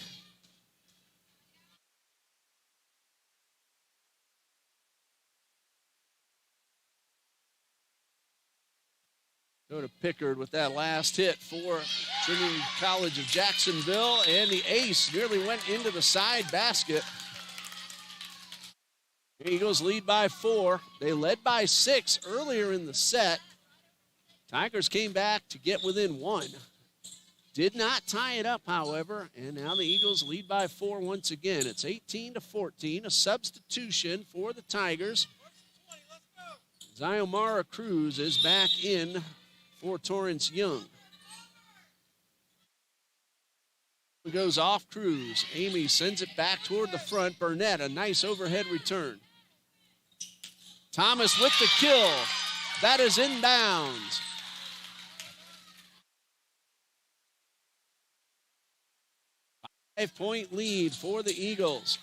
Go to Pickard with that last hit for Trinity College of Jacksonville, and the ace nearly went into the side basket. Eagles lead by 4. They led by 6 earlier in the set. Tigers came back to get within 1. Did not tie it up, however, and now the Eagles lead by 4 once again. It's 18-14, a substitution for the Tigers. Xiomara Cruz is back in for Torrance Young. It goes off Cruz. Amy sends it back toward the front. Burnett, a nice overhead return. Thomas with the kill. That is inbounds. Five-point lead for the Eagles.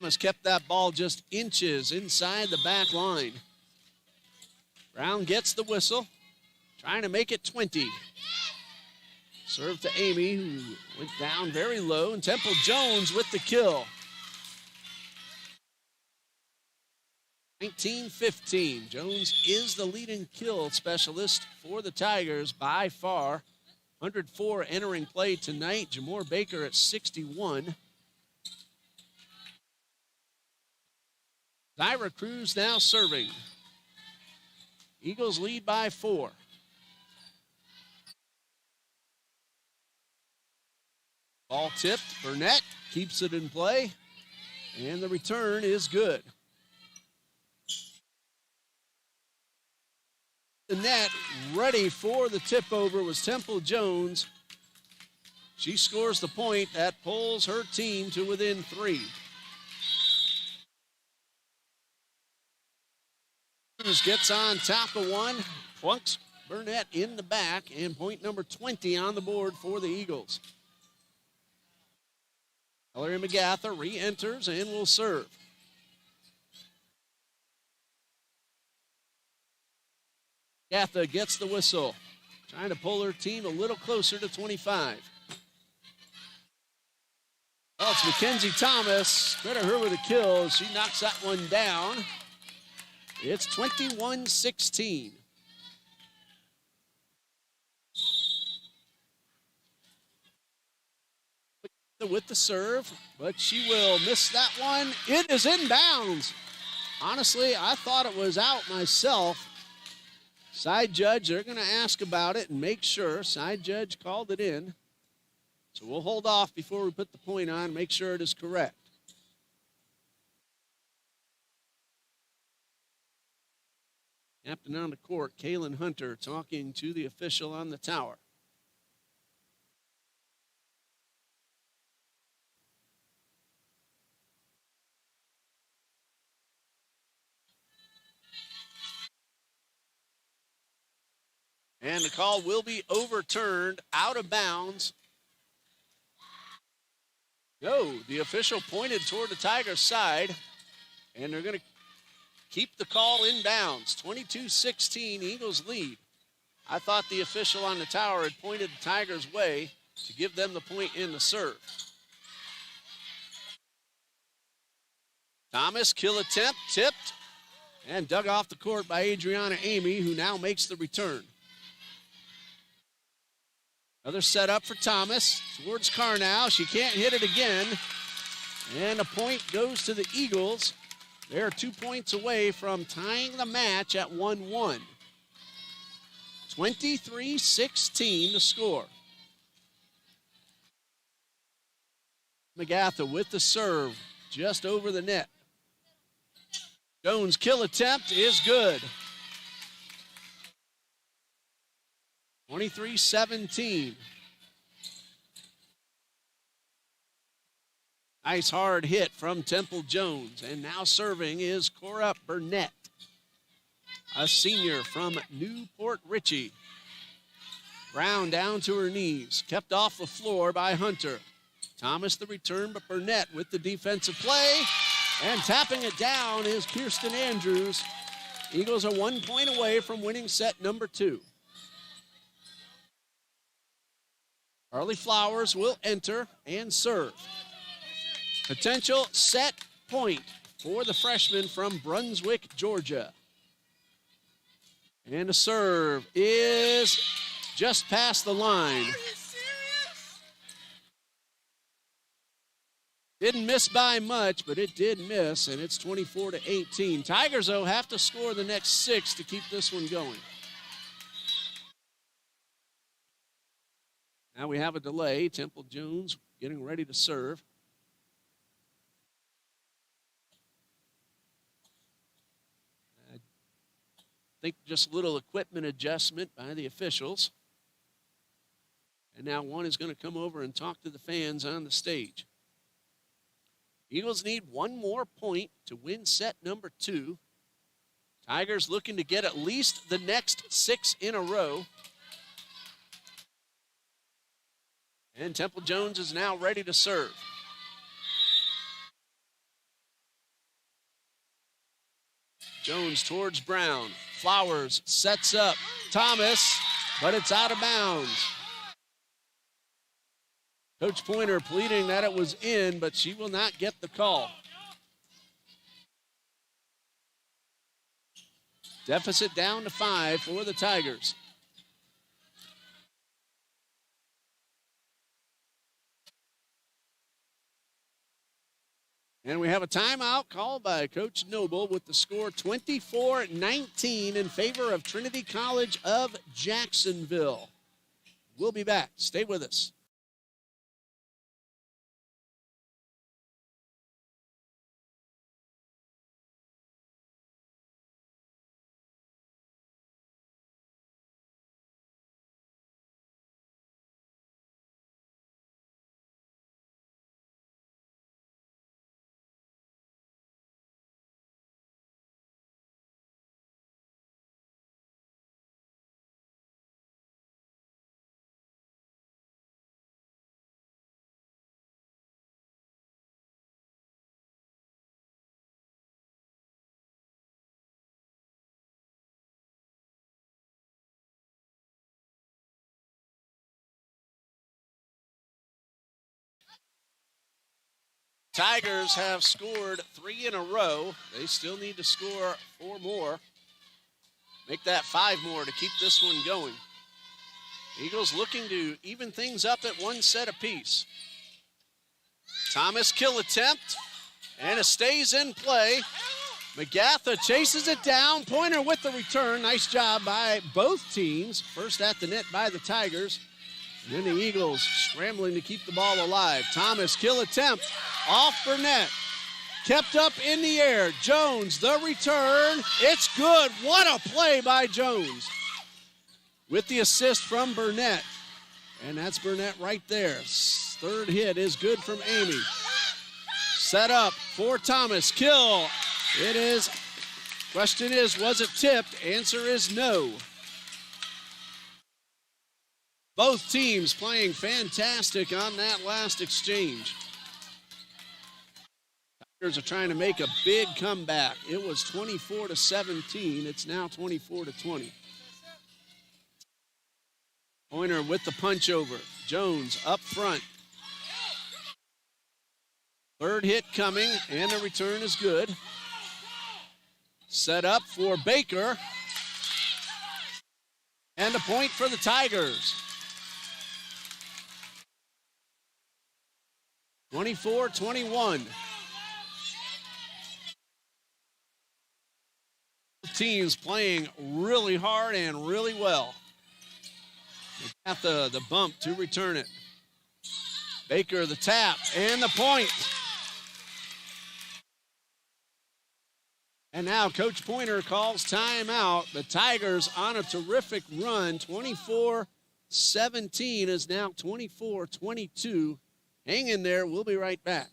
Thomas kept that ball just inches inside the back line. Brown gets the whistle, trying to make it 20. Serve to Amy, who went down very low, and Temple Jones with the kill. 19-15. Jones is the leading kill specialist for the Tigers by far. 104 entering play tonight. Jamore Baker at 61. Zyra Cruz now serving. Eagles lead by 4. Ball tipped. Burnett keeps it in play. And the return is good. The net ready for the tip over was Temple Jones. She scores the point that pulls her team to within 3. Cruz gets on top of one, plunks Burnett in the back, and point number 20 on the board for the Eagles. Ellery McGatha re-enters and will serve. McGatha gets the whistle, trying to pull her team a little closer to 25. Well, it's Mackenzie Thomas. Credit her with a kill. She knocks that one down. It's 21-16. With the serve, but she will miss that one. It is inbounds. Honestly, I thought it was out myself. Side judge, they're going to ask about it and make sure. Side judge called it in. So we'll hold off before we put the point on, make sure it is correct. Captain on the court, Kaylin Hunter, talking to the official on the tower. And the call will be overturned, out of bounds. No, the official pointed toward the Tigers' side, and they're going to keep the call in bounds. 22-16, Eagles lead. I thought the official on the tower had pointed the Tigers' way to give them the point in the serve. Thomas, kill attempt, tipped, and dug off the court by Adriana Amy, who now makes the return. Another setup for Thomas towards Carnow. She can't hit it again. And a point goes to the Eagles. They're 2 points away from tying the match at 1-1. 23-16 the score. McGatha with the serve just over the net. Jones' kill attempt is good. 23-17. Nice hard hit from Temple Jones. And now serving is Cora Burnett, a senior from Newport Richey. Brown down to her knees, kept off the floor by Hunter. Thomas the return, but Burnett with the defensive play. And tapping it down is Kirsten Andrews. Eagles are 1 point away from winning set number 2. Harley Flowers will enter and serve. Potential set point for the freshman from Brunswick, Georgia. And the serve is just past the line. Didn't miss by much, but it did miss, and it's 24-18. Tigers, though, have to score the next 6 to keep this one going. Now we have a delay. Temple Jones getting ready to serve. I think just a little equipment adjustment by the officials. And now one is going to come over and talk to the fans on the stage. Eagles need one more point to win set number 2. Tigers looking to get at least the next 6 in a row. And Temple Jones is now ready to serve. Jones towards Brown. Flowers sets up Thomas, but it's out of bounds. Coach Pointer pleading that it was in, but she will not get the call. Deficit down to 5 for the Tigers. And we have a timeout called by Coach Noble with the score 24-19 in favor of Trinity College of Jacksonville. We'll be back. Stay with us. Tigers have scored 3 in a row. They still need to score 4 more. Make that 5 more to keep this one going. Eagles looking to even things up at 1 set apiece. Thomas kill attempt, and it stays in play. McGatha chases it down. Pointer with the return. Nice job by both teams. First at the net by the Tigers. And then the Eagles scrambling to keep the ball alive. Thomas kill attempt off Burnett. Kept up in the air. Jones, the return. It's good. What a play by Jones. With the assist from Burnett. And that's Burnett right there. Third hit is good from Amy. Set up for Thomas. Kill. It is. Question is, was it tipped? Answer is no. Both teams playing fantastic on that last exchange. Tigers are trying to make a big comeback. It was 24-17. It's now 24-20. Pointer with the punch over. Jones up front. Third hit coming, and the return is good. Set up for Baker. And a point for the Tigers. 24-21. Teams playing really hard and really well. They got the bump to return it. Baker the tap and the point. And now Coach Pointer calls timeout. The Tigers on a terrific run. 24-17 is now 24-22. Hang in there. We'll be right back.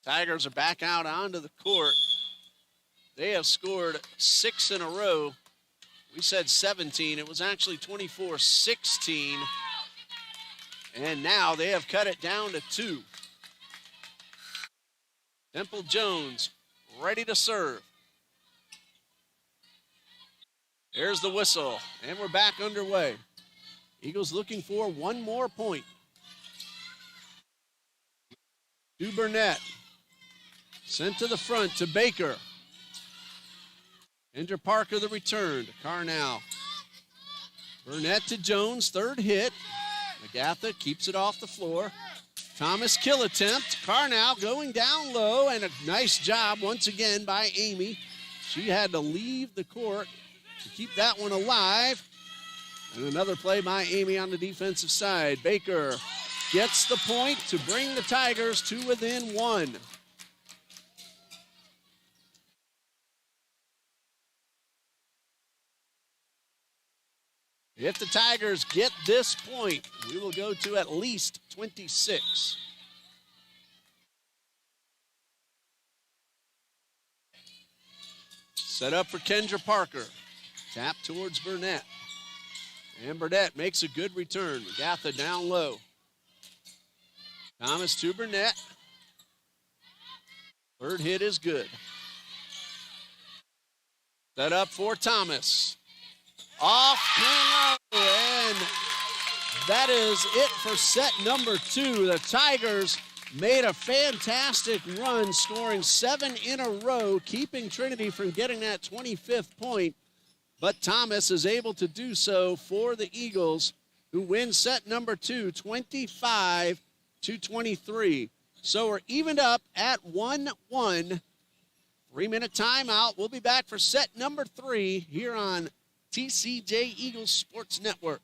Tigers are back out onto the court. They have scored 6 in a row. We said 17. It was actually 24-16. And now they have cut it down to 2. Temple Jones ready to serve. There's the whistle, and we're back underway. Eagles looking for one more point. To Burnett. Sent to the front to Baker. Enter Parker the return to Carnell. Burnett to Jones, third hit. Magatha keeps it off the floor. Thomas kill attempt. Carnell going down low, and a nice job once again by Amy. She had to leave the court to keep that one alive. And another play by Amy on the defensive side. Baker gets the point to bring the Tigers to within one. If the Tigers get this point, we will go to at least 26. Set up for Kendra Parker. Tap towards Burnett. And Burnett makes a good return. Magatha down low. Thomas to Burnett. Third hit is good. Set up for Thomas. Off clean low, and that is it for set number 2. The Tigers made a fantastic run, scoring 7 in a row, keeping Trinity from getting that 25th point. But Thomas is able to do so for the Eagles, who win set number 2, 25-23. So we're evened up at 1-1. 3-minute timeout. We'll be back for set number 3 here on TCJ Eagles Sports Network.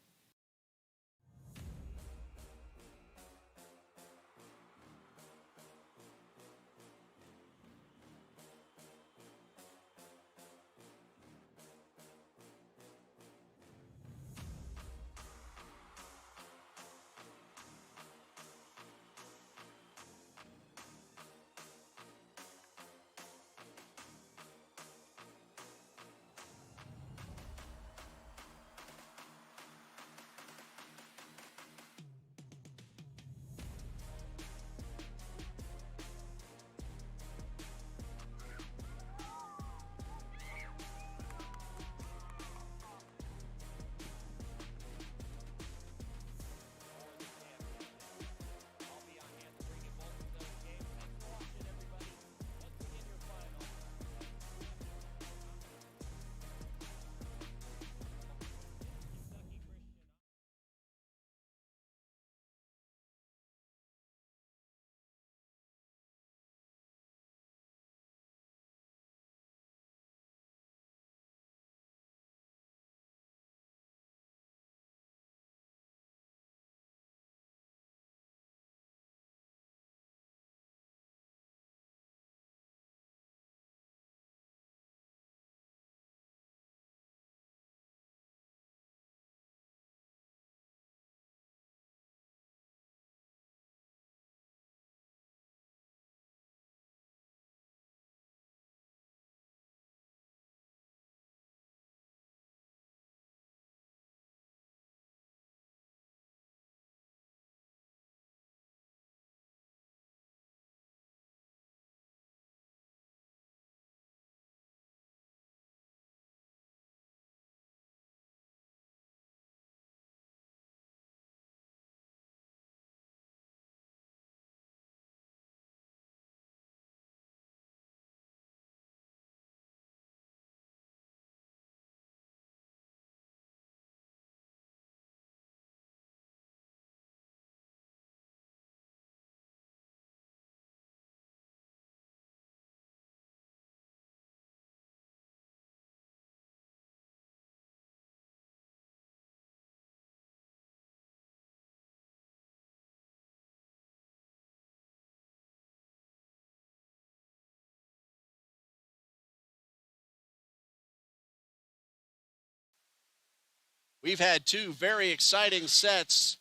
We've had 2 very exciting sets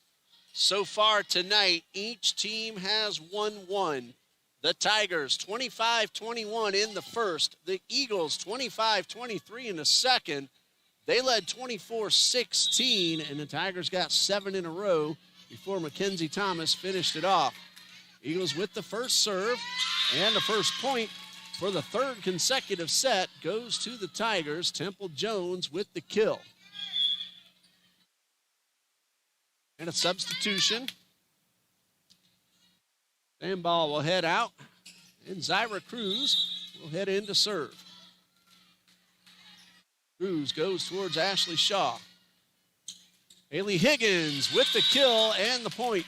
so far tonight. Each team has won one. The Tigers 25-21 in the first. The Eagles 25-23 in the second. They led 24-16, and the Tigers got 7 in a row before Mackenzie Thomas finished it off. Eagles with the first serve and the first point for the third consecutive set goes to the Tigers. Temple Jones with the kill. And a substitution. Sandball will head out, and Zyra Cruz will head in to serve. Cruz goes towards Ashley Shaw. Haley Higgins with the kill and the point.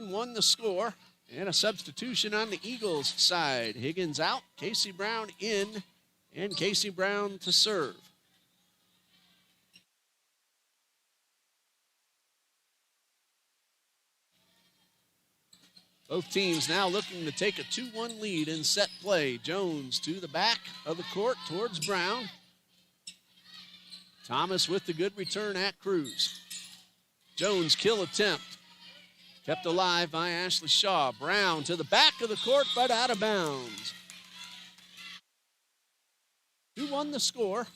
1-1 the score, and a substitution on the Eagles side. Higgins out, Casey Brown in, and Casey Brown to serve. Both teams now looking to take a 2-1 lead in set play. Jones to the back of the court towards Brown. Thomas with the good return at Cruz. Jones kill attempt. Kept alive by Ashley Shaw. Brown to the back of the court, but out of bounds. 2-1 the score.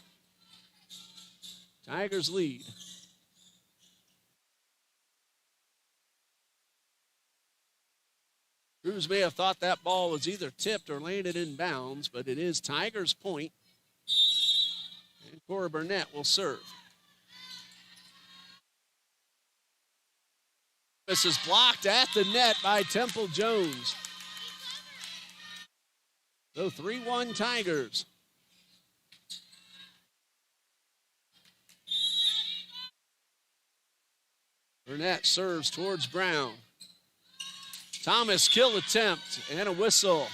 Tigers lead. Cruz may have thought that ball was either tipped or landed in bounds, but it is Tigers' point. And Cora Burnett will serve. This is blocked at the net by Temple Jones. So 3-1 Tigers. Burnett serves towards Brown. Thomas kill attempt and a whistle.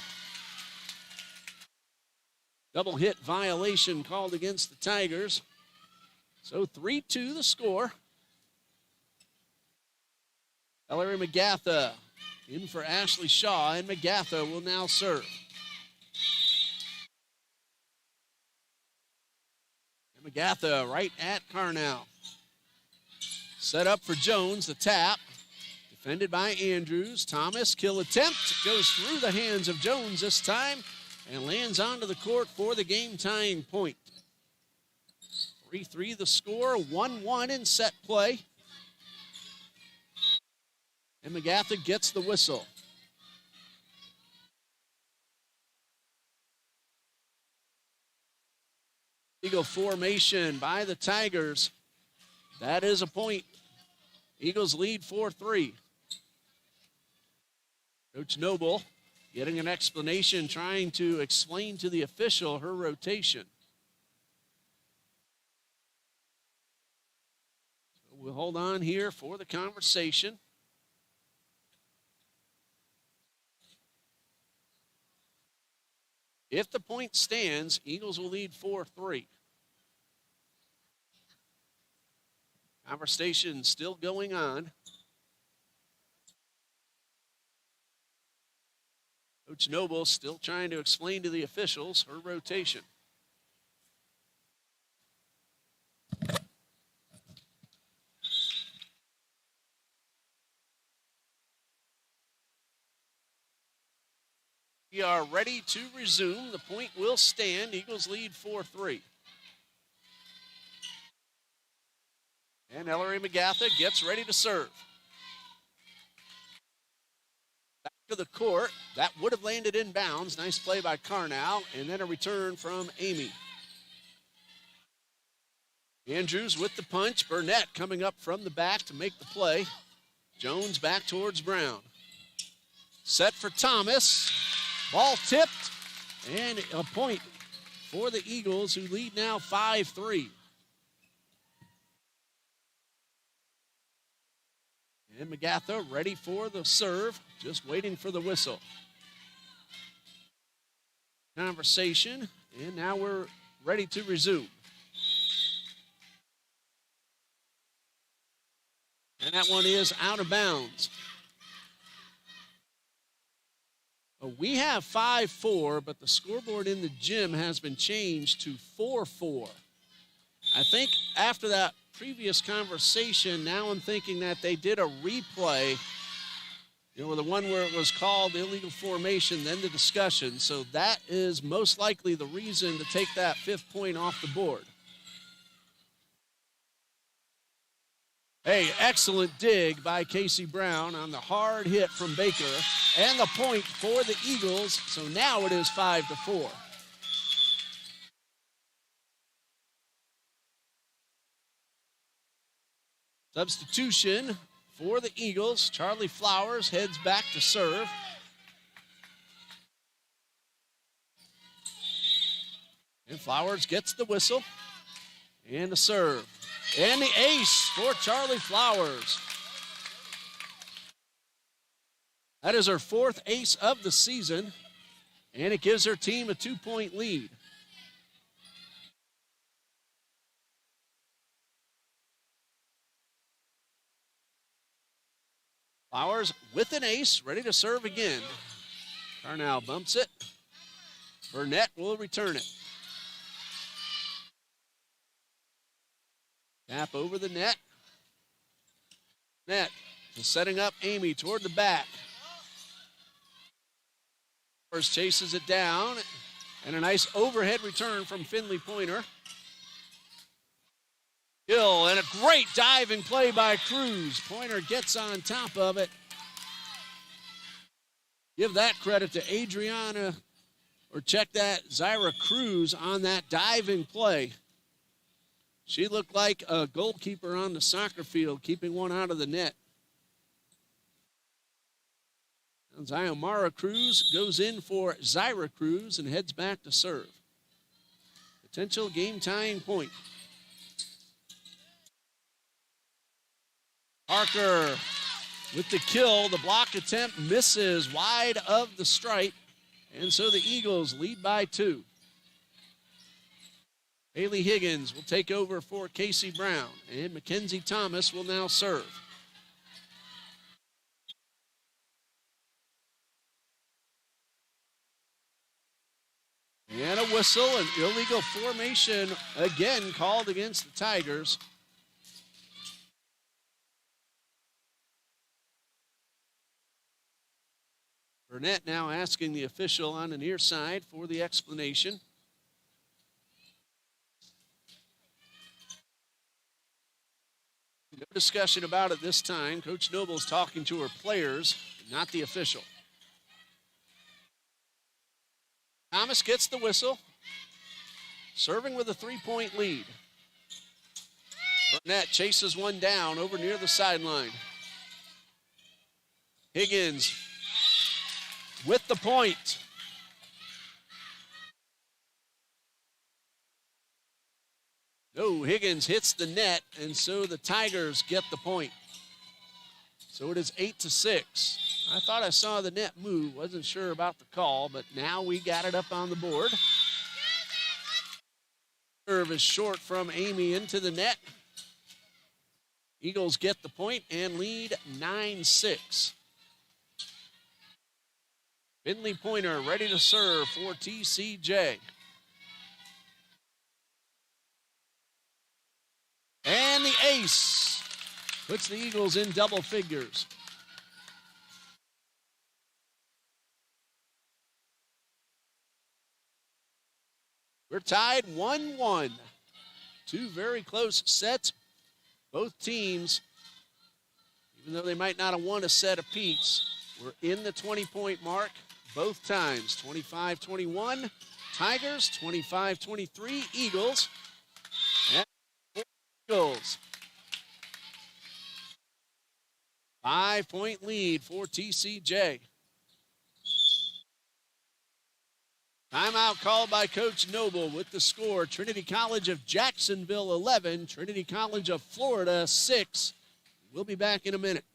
Double hit violation called against the Tigers. So 3-2 the score. Ellery McGatha in for Ashley Shaw, and McGatha will now serve. And McGatha right at Carnow. Set up for Jones, the tap. Defended by Andrews. Thomas, kill attempt, goes through the hands of Jones this time and lands onto the court for the game-tying point. 3-3 the score, 1-1 in set play. And McGatha gets the whistle. Eagle formation by the Tigers. That is a point. Eagles lead 4-3. Coach Noble getting an explanation, trying to explain to the official her rotation. So we'll hold on here for the conversation. If the point stands, Eagles will lead 4-3. Conversation still going on. Coach Noble still trying to explain to the officials her rotation. We are ready to resume. The point will stand. Eagles lead 4-3. And Ellery McGatha gets ready to serve. Back to the court. That would have landed in bounds. Nice play by Carnow. And then a return from Amy. Andrews with the punch. Burnett coming up from the back to make the play. Jones back towards Brown. Set for Thomas. Ball tipped. And a point for the Eagles, who lead now 5-3. And McGatha ready for the serve, just waiting for the whistle. Conversation, and now we're ready to resume. And that one is out of bounds. We have 5-4, but the scoreboard in the gym has been changed to 4-4. I think after that previous conversation, now I'm thinking that they did a replay, the one where it was called illegal formation, then the discussion. So that is most likely the reason to take that 5th point off the board. Hey, excellent dig by Casey Brown on the hard hit from Baker. And the point for the Eagles. So now it is 5-4. Substitution for the Eagles. Charlie Flowers heads back to serve. And Flowers gets the whistle. And the serve. And the ace for Charlie Flowers. That is her fourth ace of the season. And it gives her team a 2-point lead. Flowers with an ace, ready to serve again. Carnell bumps it. Burnett will return it. Tap over the net. Net is setting up Amy toward the back. First chases it down. And a nice overhead return from Finley Pointer. Hill and a great diving play by Cruz. Pointer gets on top of it. Give that credit to Adriana, or check that, Zyra Cruz on that diving play. She looked like a goalkeeper on the soccer field, keeping one out of the net. And Zyomara Cruz goes in for Zyra Cruz and heads back to serve. Potential game-tying point. Parker with the kill. The block attempt misses wide of the stripe. And so the Eagles lead by 2. Haley Higgins will take over for Casey Brown. And Mackenzie Thomas will now serve. And a whistle, an illegal formation again called against the Tigers. Burnett now asking the official on the near side for the explanation. No discussion about it this time. Coach Noble's talking to her players, not the official. Thomas gets the whistle, serving with a 3-point lead. Burnett chases one down over near the sideline. Higgins with the point. No, Higgins hits the net, and so the Tigers get the point. So it is 8-6. I thought I saw the net move. Wasn't sure about the call, but now we got it up on the board. Serve is short from Amy into the net. Eagles get the point and lead 9-6. Finley Pointer ready to serve for TCJ. And the ace puts the Eagles in double figures. We're tied 1-1. Two very close sets. Both teams, even though they might not have won a set apiece, were in the 20-point mark both times. 25-21 Tigers, 25-23 Eagles. And Eagles. 5-point lead for TCJ. Timeout called by Coach Noble with the score. Trinity College of Jacksonville 11, Trinity College of Florida 6. We'll be back in a minute.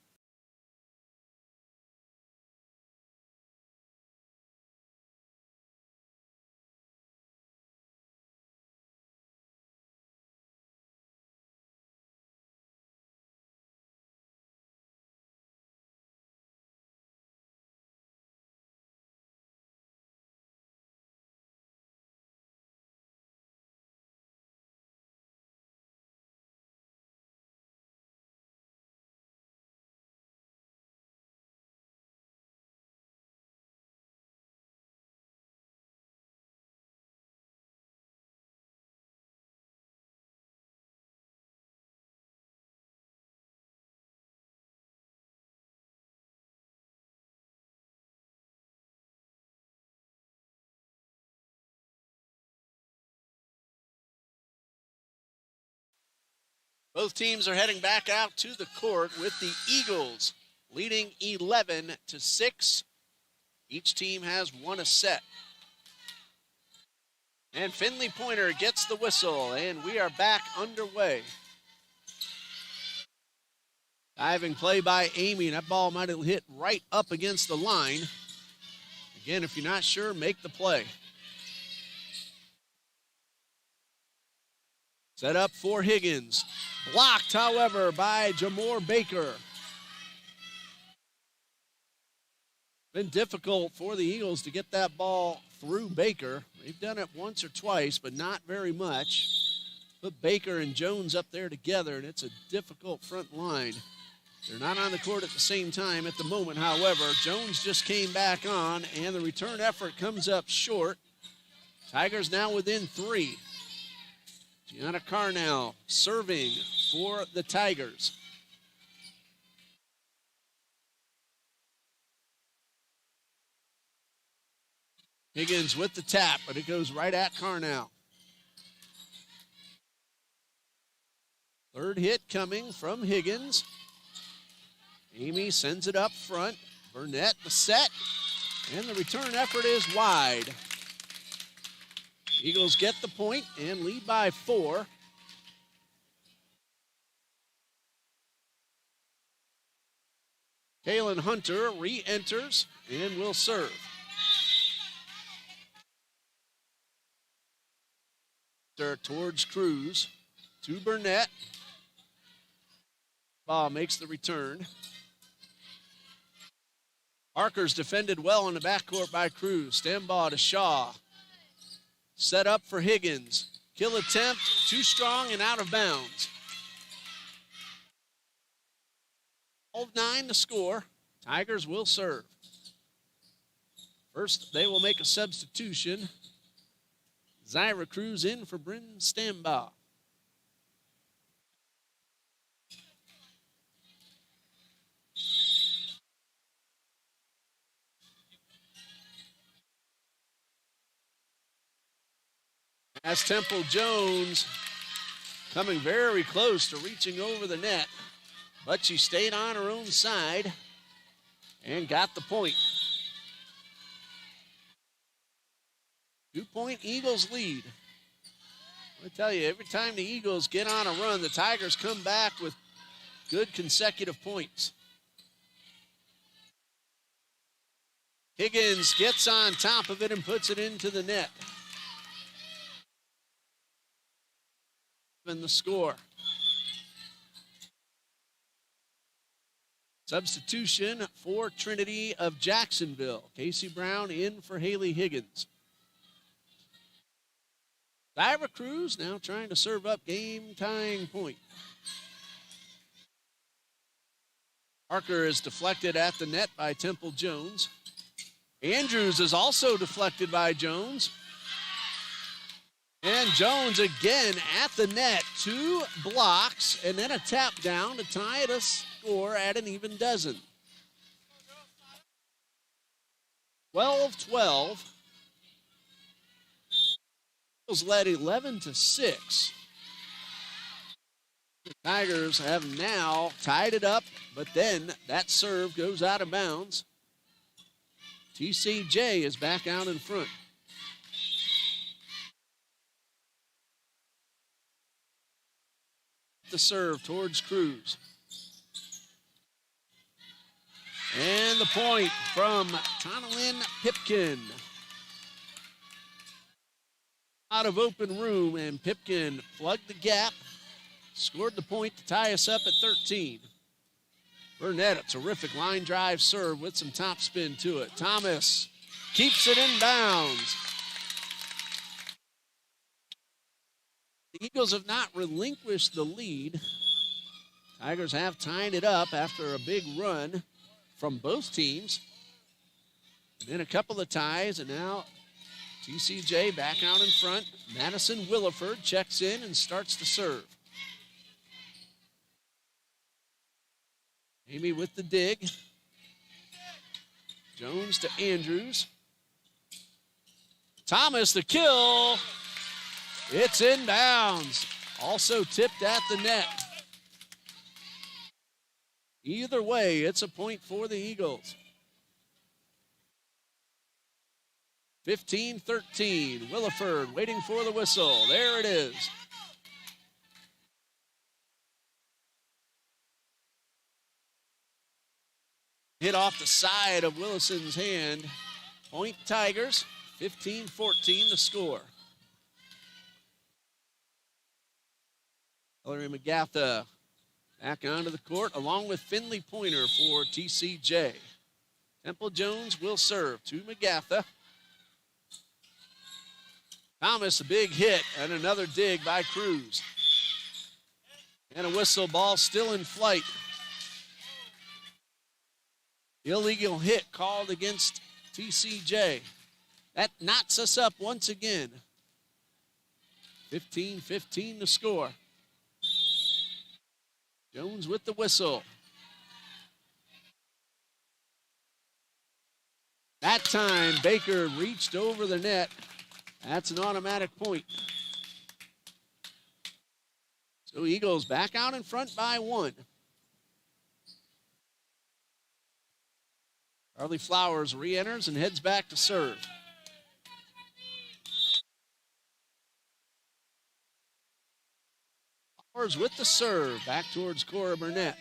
Both teams are heading back out to the court with the Eagles leading 11-6. Each team has won a set. And Finley Pointer gets the whistle, and we are back underway. Diving play by Amy. That ball might have hit right up against the line. Again, if you're not sure, make the play. Set up for Higgins. Blocked, however, by Jamore Baker. Been difficult for the Eagles to get that ball through Baker. They've done it once or twice, but not very much. Put Baker and Jones up there together, and it's a difficult front line. They're not on the court at the same time at the moment, however. Jones just came back on, and the return effort comes up short. Tigers now within 3. Gianna Carnell serving for the Tigers. Higgins with the tap, but it goes right at Carnell. Third hit coming from Higgins. Amy sends it up front. Burnett the set, and the return effort is wide. Eagles get the point and lead by 4. Kaylin Hunter re-enters and will serve. Towards Cruz to Burnett. Ball makes the return. Parker's defended well in the backcourt by Cruz. Stem ball to Shaw. Set up for Higgins. Kill attempt, too strong and out of bounds. 12-9 to score. Tigers will serve. First, they will make a substitution. Zyra Cruz in for Bryn Stambaugh. As Temple Jones coming very close to reaching over the net, but she stayed on her own side and got the point. 2-point Eagles lead. I tell you, every time the Eagles get on a run, the Tigers come back with good consecutive points. Higgins gets on top of it and puts it into the net. And the score. Substitution for Trinity of Jacksonville. Casey Brown in for Haley Higgins. Zyra Cruz now trying to serve up game-tying point. Parker is deflected at the net by Temple Jones. Andrews is also deflected by Jones. And Jones again at the net. 2 blocks and then a tap down to tie it a score at an even dozen. 12-12. Eagles led 11-6. The Tigers have now tied it up, but then that serve goes out of bounds. TCJ is back out in front. The serve towards Cruz. And the point from Tonalyn Pipkin. Out of open room, and Pipkin plugged the gap, scored the point to tie us up at 13. Burnett, a terrific line drive serve with some topspin to it. Thomas keeps it in bounds. The Eagles have not relinquished the lead. Tigers have tied it up after a big run from both teams. And then a couple of ties, and now TCJ back out in front. Madison Williford checks in and starts to serve. Amy with the dig. Jones to Andrews. Thomas the kill. It's inbounds. Also tipped at the net. Either way, it's a point for the Eagles. 15-13. Williford waiting for the whistle. There it is. Hit off the side of Willison's hand. Point Tigers, 15-14 the score. Hillary McGatha back onto the court along with Finley Pointer for TCJ. Temple Jones will serve to McGatha. Thomas, a big hit, and another dig by Cruz. And a whistle, ball still in flight. Illegal hit called against TCJ. That knots us up once again. 15-15 the score. Jones with the whistle. That time, Baker reached over the net. That's an automatic point. So Eagles back out in front by 1. Charlie Flowers re-enters and heads back to serve. Flowers with the serve, back towards Cora Burnett.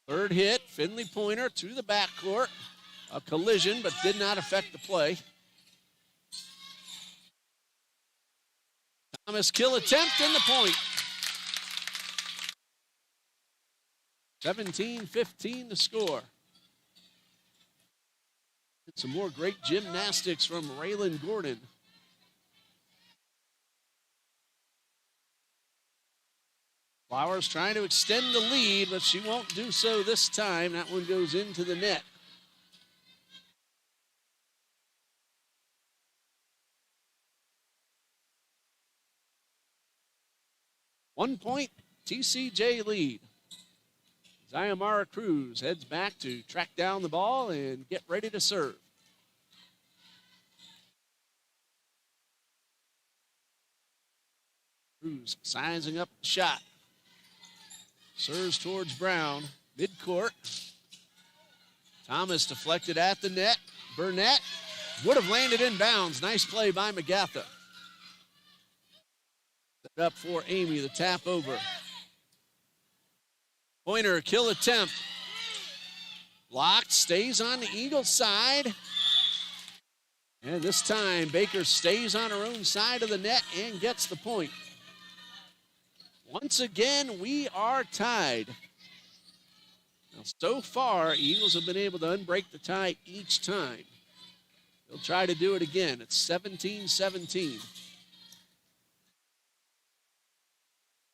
Third hit, Finley Pointer to the backcourt. A collision, but did not affect the play. Thomas kill attempt and the point. 17-15 the score. Get some more great gymnastics from Raylan Gordon. Flowers trying to extend the lead, but she won't do so this time. That one goes into the net. One point, TCJ lead. Zayamara Cruz heads back to track down the ball and get ready to serve. Cruz sizing up the shot. Serves towards Brown, midcourt. Thomas deflected at the net. Burnett would have landed in bounds. Nice play by McGatha. Set up for Amy, the tap over. Pointer, kill attempt. Blocked, stays on the Eagles side. And this time, Baker stays on her own side of the net and gets the point. Once again, we are tied. Now, so far, Eagles have been able to unbreak the tie each time. They'll try to do it again. It's 17-17.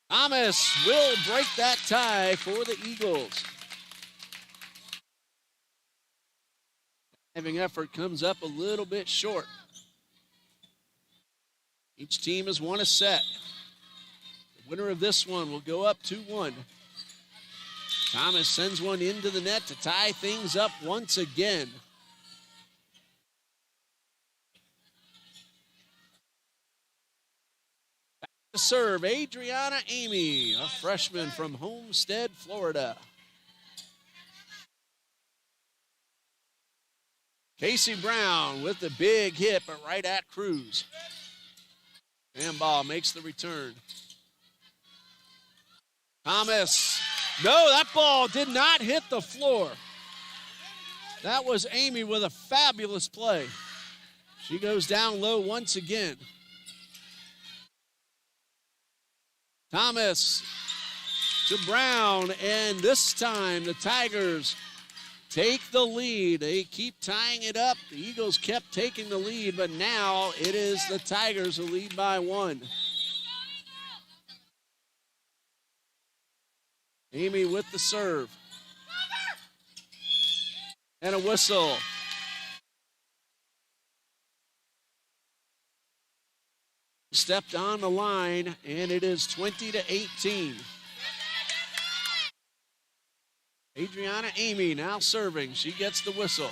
Thomas will break that tie for the Eagles. Having effort comes up a little bit short. Each team has won a set. The winner of this one will go up 2-1. Thomas sends one into the net to tie things up once again. Back to serve, Adriana Amy, a freshman from Homestead, Florida. Casey Brown with the big hit, but right at Cruz. Handball makes the return. Thomas. No, that ball did not hit the floor. That was Amy with a fabulous play. She goes down low once again. Thomas to Brown, and this time the Tigers take the lead. They keep tying it up. The Eagles kept taking the lead, but now it is the Tigers who lead by 1. Amy with the serve. And a whistle. Stepped on the line, and it is 20-18. Adriana Amy now serving. She gets the whistle.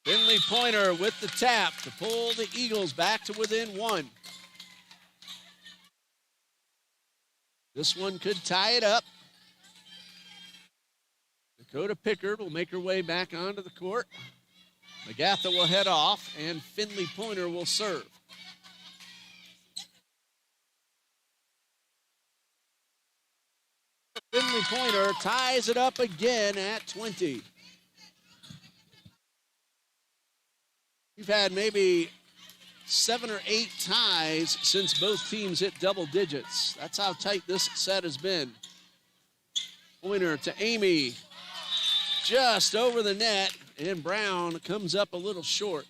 Finley Pointer with the tap to pull the Eagles back to within 1. This one could tie it up. Dakota Pickard will make her way back onto the court. McGatha will head off, and Finley Pointer will serve. Finley Pointer ties it up again at 20. We've had maybe 7 or 8 ties since both teams hit double digits. That's how tight this set has been. Pointer to Amy, just over the net, and Brown comes up a little short.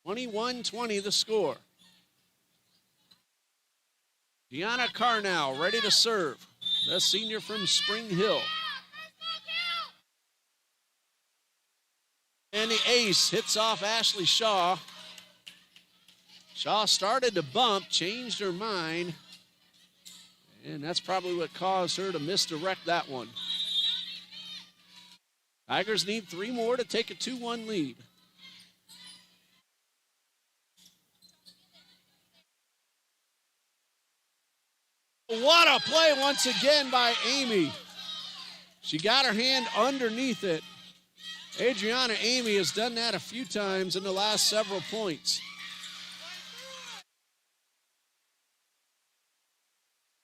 21-20 the score. Gianna Carnow ready to serve, the senior from Spring Hill. And the ace hits off Ashley Shaw. Shaw started to bump, changed her mind, and that's probably what caused her to misdirect that one. Tigers need 3 more to take a 2-1 lead. What a play once again by Amy. She got her hand underneath it. Adriana Amy has done that a few times in the last several points.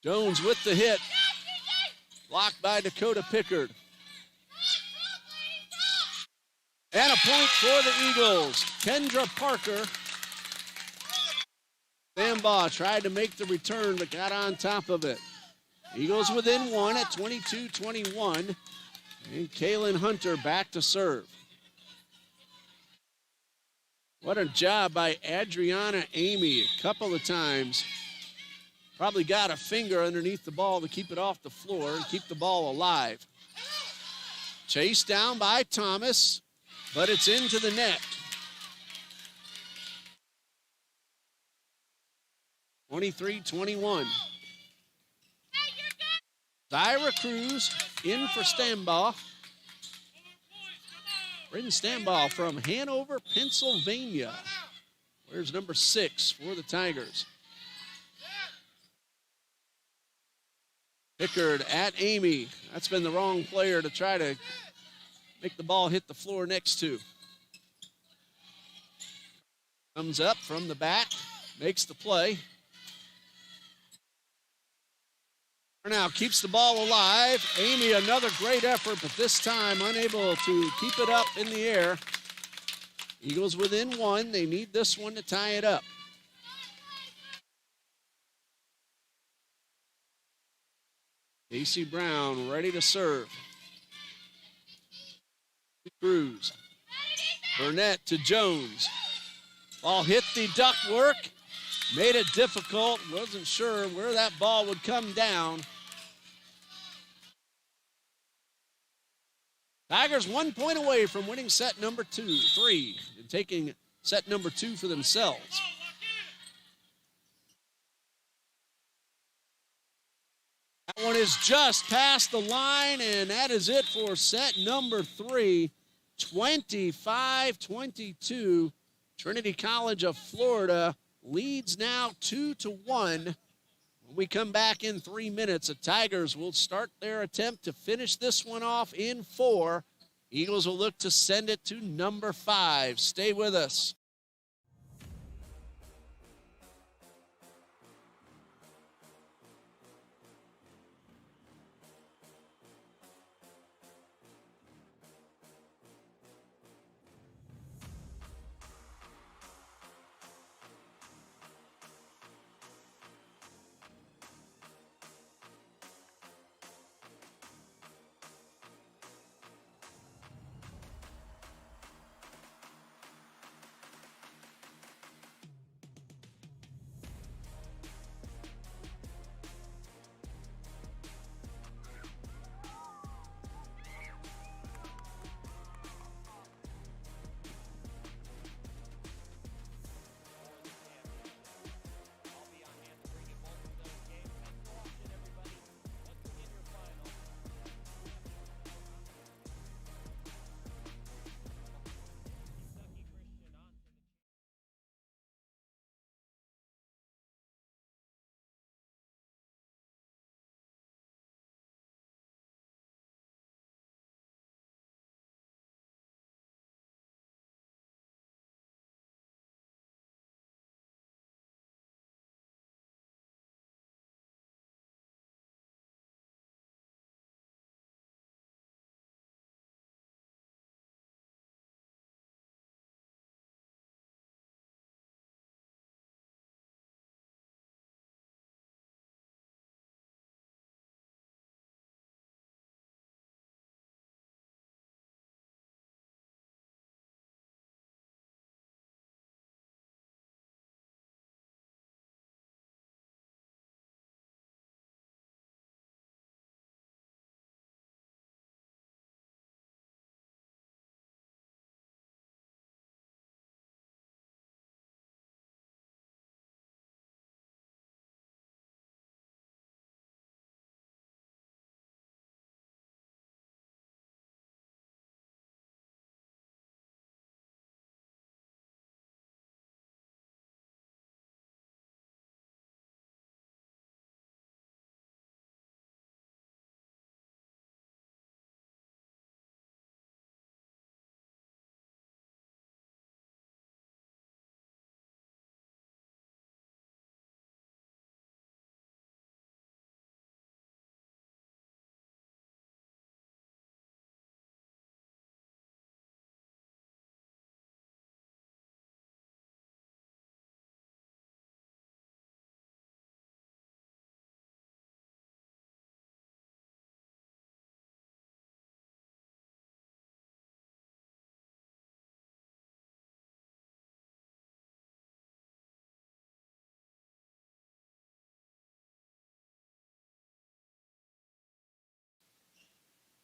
Jones with the hit. Blocked by Dakota Pickard. And a point for the Eagles. Kendra Parker. Sambaugh tried to make the return but got on top of it. Eagles within 1 at 22-21. And Kaylin Hunter back to serve. What a job by Adriana Amy a couple of times. Probably got a finger underneath the ball to keep it off the floor and keep the ball alive. Chased down by Thomas, but it's into the net. 23-21. Zyra Cruz in for Stambaugh. Bryn Stambaugh from Hanover, Pennsylvania. Where's number 6 for the Tigers? Pickard at Amy. That's been the wrong player to try to make the ball hit the floor next to. Comes up from the back, makes the play. Now keeps the ball alive. Amy, another great effort, but this time unable to keep it up in the air. Eagles within 1. They need this one to tie it up. Casey Brown ready to serve. Cruz. Burnett to Jones. Ball hit the ductwork. Made it difficult. Wasn't sure where that ball would come down. Tigers 1 point away from winning set number 3, and taking set number 2 for themselves. That one is just past the line, and that is it for set number 3. 25-22. Trinity College of Florida leads now 2-1. When we come back in 3 minutes, the Tigers will start their attempt to finish this one off in 4. Eagles will look to send it to number 5. Stay with us.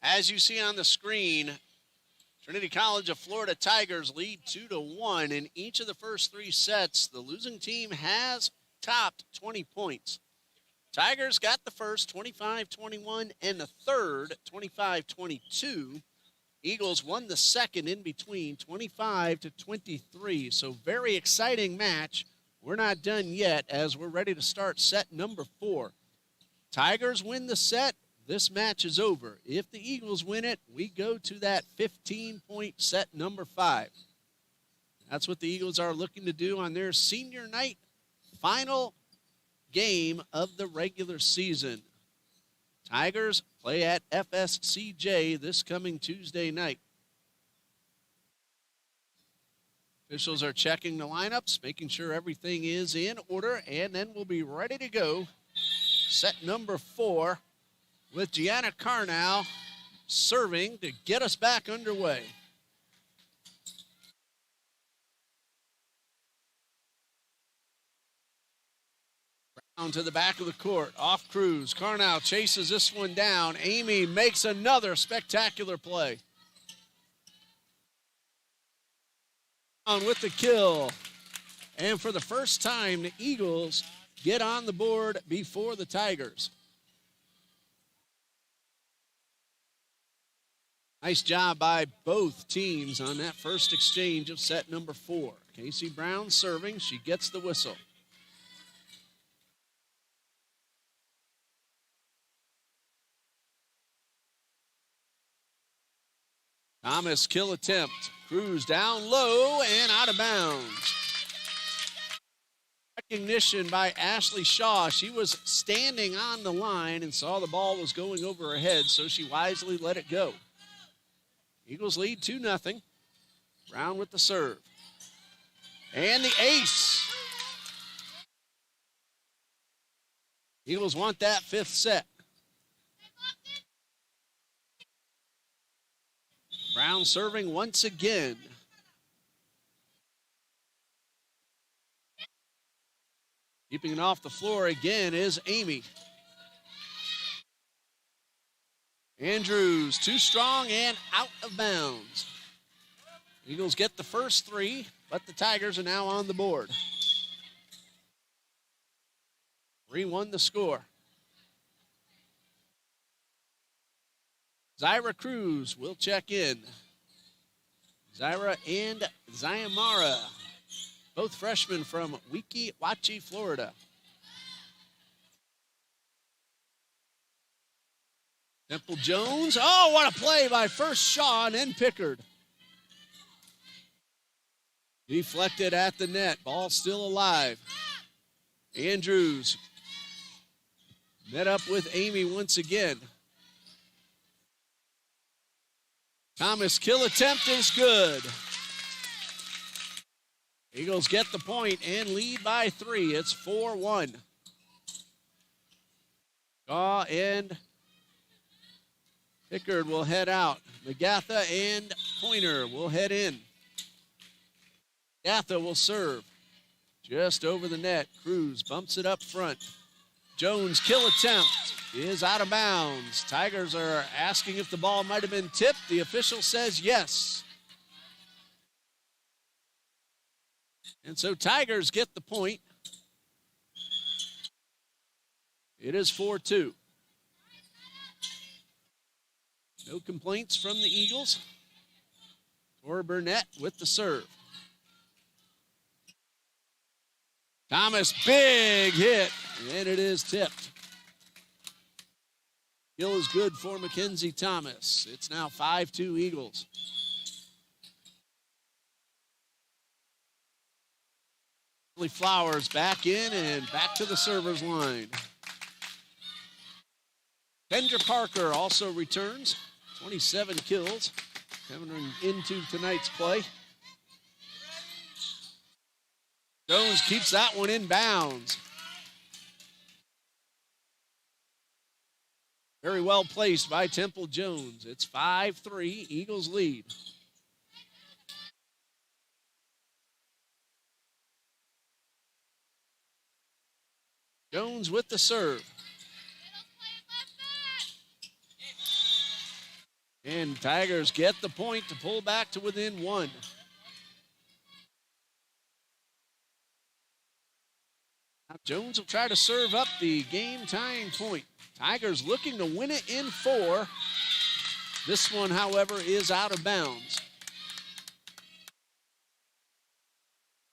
As you see on the screen, Trinity College of Florida Tigers lead 2-1 in each of the first 3 sets. The losing team has topped 20 points. Tigers got the first 25-21 and the third 25-22. Eagles won the second in between 25-23. So very exciting match. We're not done yet as we're ready to start set number 4. Tigers win the set. This match is over. If the Eagles win it, we go to that 15-point set number 5. That's what the Eagles are looking to do on their senior night final game of the regular season. Tigers play at FSCJ this coming Tuesday night. Officials are checking the lineups, making sure everything is in order, and then we'll be ready to go. Set number 4 with Gianna Carnow serving to get us back underway. Down to the back of the court, off Cruz. Carnow chases this one down. Amy makes another spectacular play. On with the kill. And for the first time, the Eagles get on the board before the Tigers. Nice job by both teams on that first exchange of set number 4. Casey Brown serving. She gets the whistle. Thomas kill attempt. Cruz down low and out of bounds. Recognition by Ashley Shaw. She was standing on the line and saw the ball was going over her head, so she wisely let it go. Eagles lead 2-0. Brown with the serve. And the ace. Eagles want that 5th set. Brown serving once again. Keeping it off the floor again is Amy. Andrews, too strong and out of bounds. Eagles get the first 3, but the Tigers are now on the board. 3-1 the score. Zyra Cruz will check in. Zyra and Zyamara, both freshmen from Weeki Wachee, Florida. Temple Jones. Oh, what a play by first Shaw and then Pickard. Deflected at the net. Ball still alive. Andrews met up with Amy once again. Thomas kill attempt is good. Eagles get the point and lead by 3. It's 4-1. Shaw and Pickard will head out. Magatha and Pointer will head in. Magatha will serve. Just over the net. Cruz bumps it up front. Jones kill attempt is out of bounds. Tigers are asking if the ball might have been tipped. The official says yes. And so Tigers get the point. It is 4-2. No complaints from the Eagles. Tora Burnett with the serve. Thomas, big hit, and it is tipped. Kill is good for Mackenzie Thomas. It's now 5-2 Eagles. Flowers back in and back to the server's line. Kendra Parker also returns. 27 kills coming into tonight's play. Jones keeps that one in bounds. Very well placed by Temple Jones. It's 5-3, Eagles lead. Jones with the serve. And Tigers get the point to pull back to within 1. Now Jones will try to serve up the game-tying point. Tigers looking to win it in 4. This one, however, is out of bounds.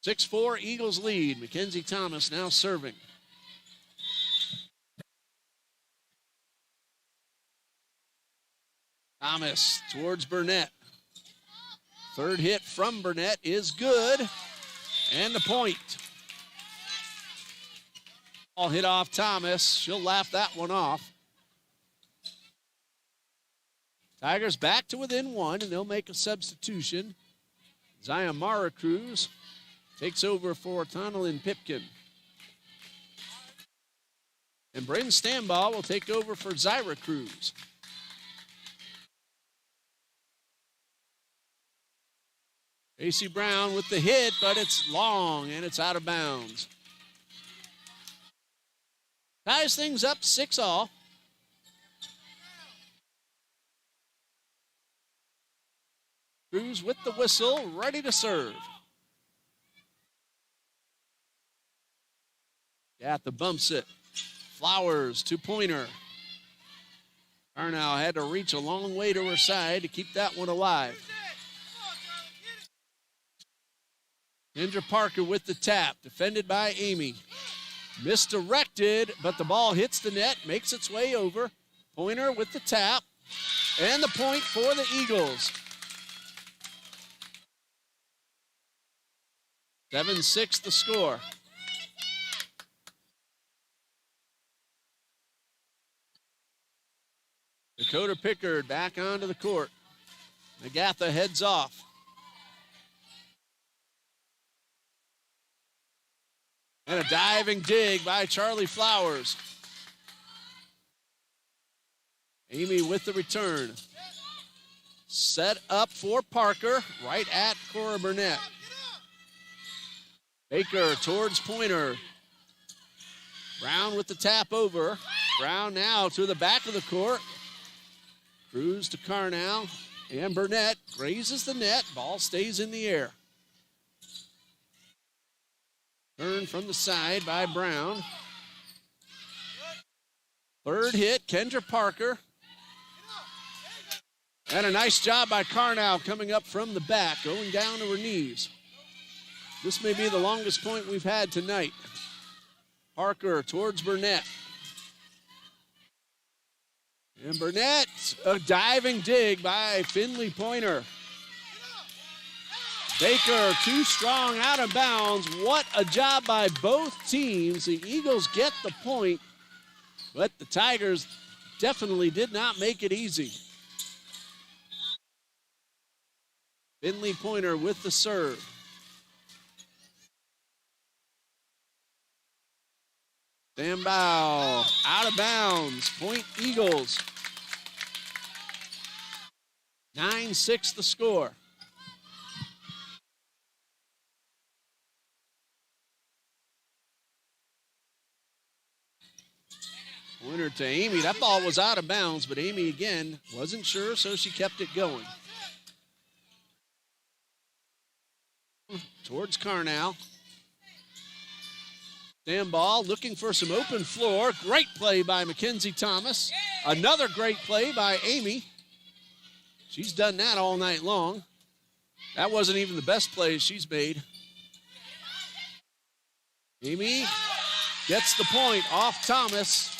6-4 Eagles lead. Mackenzie Thomas now serving. Thomas towards Burnett. Third hit from Burnett is good. And the point. Ball hit off Thomas. She'll laugh that one off. Tigers back to within 1, and they'll make a substitution. Ziamara Cruz takes over for Tonalyn Pipkin. And Bryn Stambaugh will take over for Zyra Cruz. AC Brown with the hit, but it's long, and it's out of bounds. Ties things up 6-all. Cruz with the whistle, ready to serve. Gatha bumps it. Flowers to Pointer. Arnow had to reach a long way to her side to keep that one alive. Kendra Parker with the tap, defended by Amy. Misdirected, but the ball hits the net, makes its way over. Pointer with the tap, and the point for the Eagles. 7-6 the score. Dakota Pickard back onto the court. Agatha heads off. And a diving dig by Charlie Flowers. Amy with the return. Set up for Parker, right at Cora Burnett. Baker towards Pointer. Brown with the tap over. Brown now to the back of the court. Cruz to Carnow. And Burnett grazes the net. Ball stays in the air. Turn from the side by Brown. Third hit, Kendra Parker. And a nice job by Carnow coming up from the back, going down to her knees. This may be the longest point we've had tonight. Parker towards Burnett. And Burnett, a diving dig by Finley Pointer. Baker, too strong, out of bounds. What a job by both teams. The Eagles get the point, but the Tigers definitely did not make it easy. Finley Pointer with the serve. Stambaugh, out of bounds. Point Eagles. 9-6 the score. Pointer to Amy. That ball was out of bounds, but Amy again wasn't sure, so she kept it going. Towards Carnow. Stambaugh looking for some open floor. Great play by Mackenzie Thomas. Another great play by Amy. She's done that all night long. That wasn't even the best play she's made. Amy gets the point off Thomas.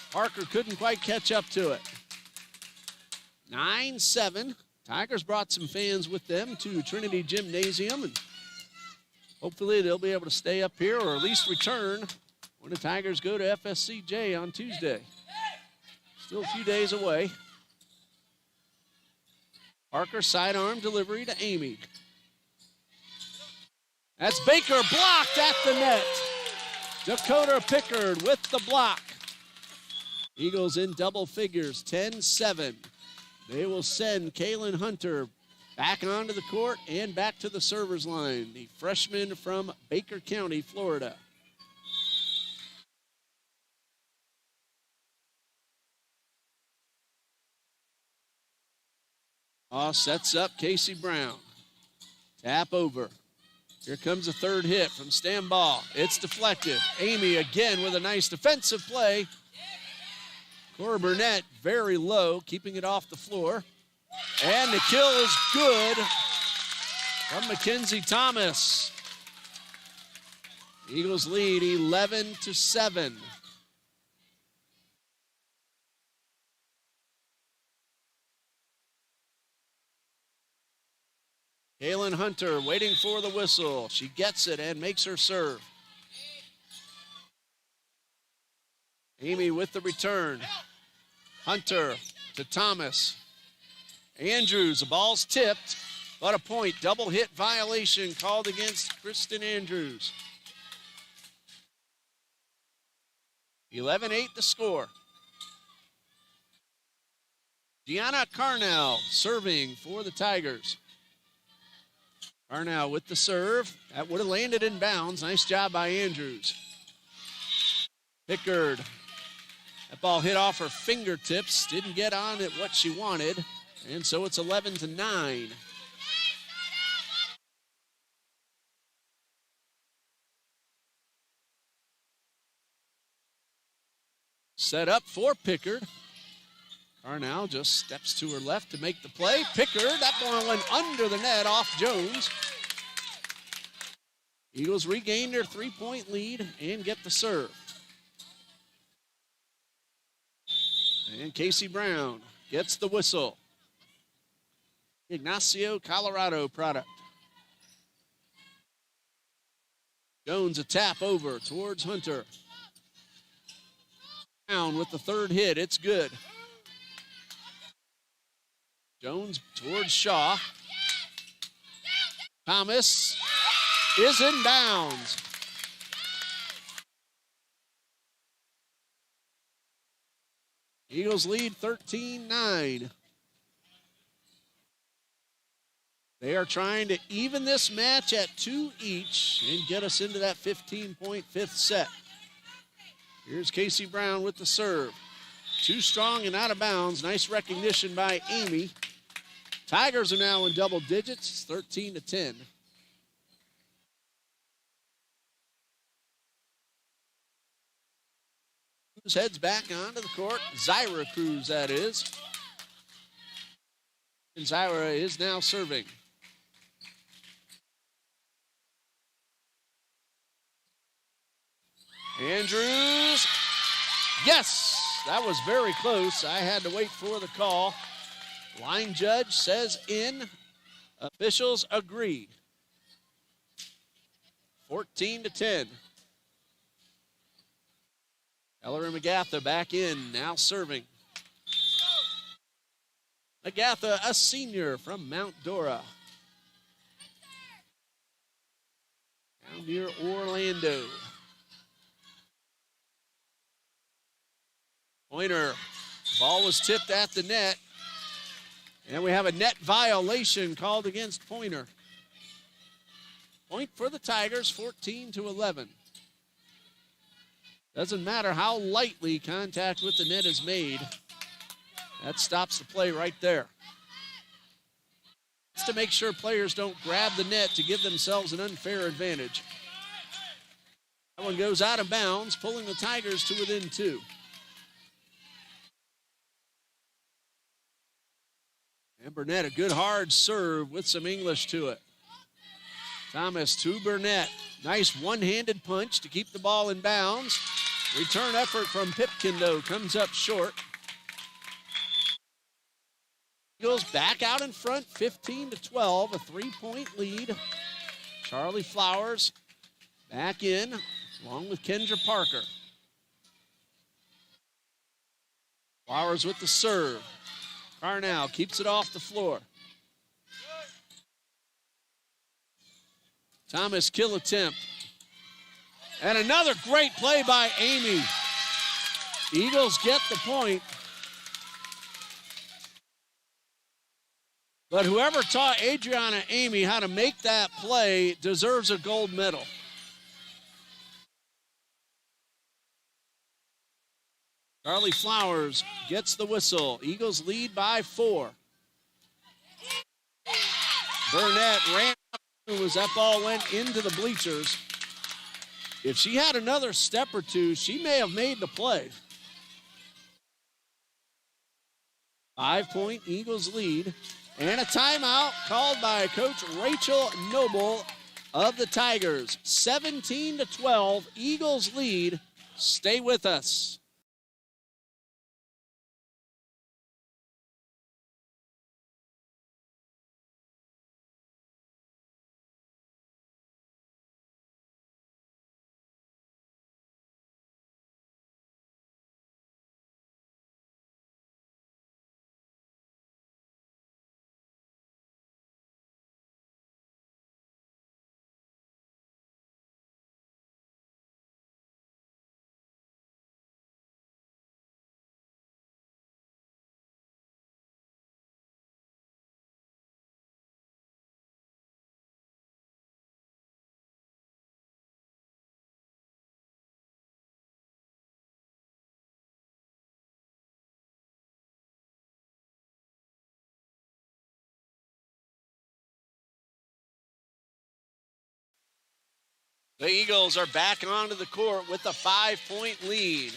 Parker couldn't quite catch up to it. 9-7. Tigers brought some fans with them to Trinity Gymnasium, and hopefully they'll be able to stay up here or at least return when the Tigers go to FSCJ on Tuesday. Still a few days away. Parker sidearm delivery to Amy. That's Baker blocked at the net. Dakota Pickard with the block. Eagles in double figures, 10-7. They will send Kaylin Hunter back onto the court and back to the server's line, the freshman from Baker County, Florida. Sets up Casey Brown. Tap over. Here comes a third hit from Stan Ball. It's deflected. Amy again with a nice defensive play. Cora Burnett very low, keeping it off the floor. And the kill is good from Mackenzie Thomas. Eagles lead 11-7. Kaylin Hunter waiting for the whistle. She gets it and makes her serve. Amy with the return. Hunter to Thomas. Andrews, the ball's tipped, but a point. Double hit violation called against Kristen Andrews. 11-8 the score. Gianna Carnell serving for the Tigers. Carnell with the serve. That would have landed in bounds. Nice job by Andrews. Pickard. That ball hit off her fingertips. Didn't get on it what she wanted. And so it's 11-9. Set up for Pickard. Carnell just steps to her left to make the play. Pickard, that ball went under the net off Jones. Eagles regained their 3-point lead and get the serve. And Casey Brown gets the whistle. Ignacio, Colorado product. Jones a tap over towards Hunter. Brown with the third hit, it's good. Jones towards Shaw. Thomas is in bounds. Eagles lead 13-9. They are trying to even this match at 2 each and get us into that 15-point fifth set. Here's Casey Brown with the serve. Too strong and out of bounds. Nice recognition by Amy. Tigers are now in double digits, 13-10. Cruz heads back onto the court. Zyra Cruz, that is. And Zyra is now serving. Andrews. Yes, that was very close. I had to wait for the call. Line judge says in. Officials agree. 14-10. Ellery McGatha back in, now serving. McGatha, a senior from Mount Dora. Down near Orlando. Pointer, ball was tipped at the net. And we have a net violation called against Pointer. Point for the Tigers, 14-11. Doesn't matter how lightly contact with the net is made. That stops the play right there. It's to make sure players don't grab the net to give themselves an unfair advantage. That one goes out of bounds, pulling the Tigers to within 2. And Burnett, a good hard serve with some English to it. Thomas to Burnett. Nice one-handed punch to keep the ball in bounds. Return effort from Pipkin, though, comes up short. Eagles back out in front, 15-12, a 3-point lead. Charlie Flowers back in, along with Kendra Parker. Flowers with the serve. Carnell keeps it off the floor. Thomas kill attempt. And another great play by Amy. Eagles get the point. But whoever taught Adriana Amy how to make that play deserves a gold medal. Charlie Flowers gets the whistle. Eagles lead by 4. Burnett ran up as that ball went into the bleachers. If she had another step or two, she may have made the play. 5-point Eagles lead. And a timeout called by Coach Rachel Noble of the Tigers. 17-12, Eagles lead. Stay with us. The Eagles are back onto the court with a 5-point lead.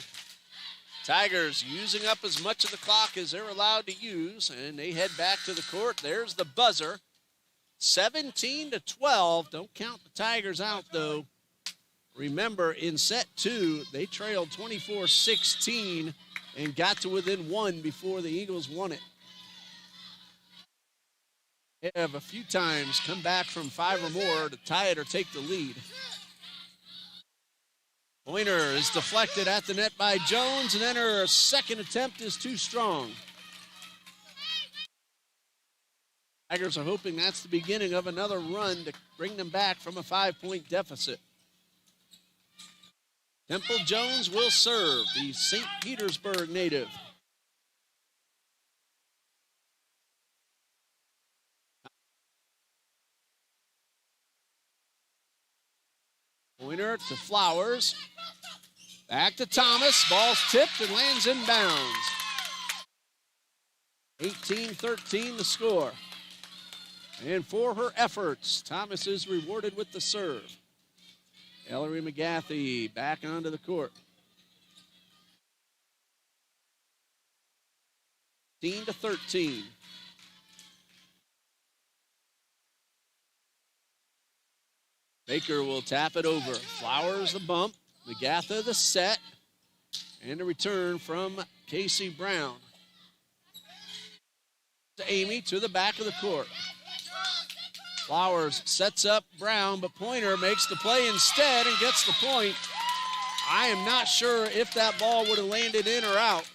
Tigers using up as much of the clock as they're allowed to use, and they head back to the court. There's the buzzer. 17-12. Don't count the Tigers out, though. Remember, in set 2, they trailed 24-16 and got to within 1 before the Eagles won it. They have a few times come back from 5 or more to tie it or take the lead. Pointer is deflected at the net by Jones, and then her second attempt is too strong. Tigers are hoping that's the beginning of another run to bring them back from a 5-point deficit. Temple Jones will serve, the St. Petersburg native. Pointer to Flowers. Back to Thomas. Ball's tipped and lands in bounds. 18-13 the score. And for her efforts, Thomas is rewarded with the serve. Ellery McGathy back onto the court. 15-13. Baker will tap it over. Flowers the bump. McGatha the set. And a return from Casey Brown. To Amy to the back of the court. Flowers sets up Brown, but Pointer makes the play instead and gets the point. I am not sure if that ball would have landed in or out.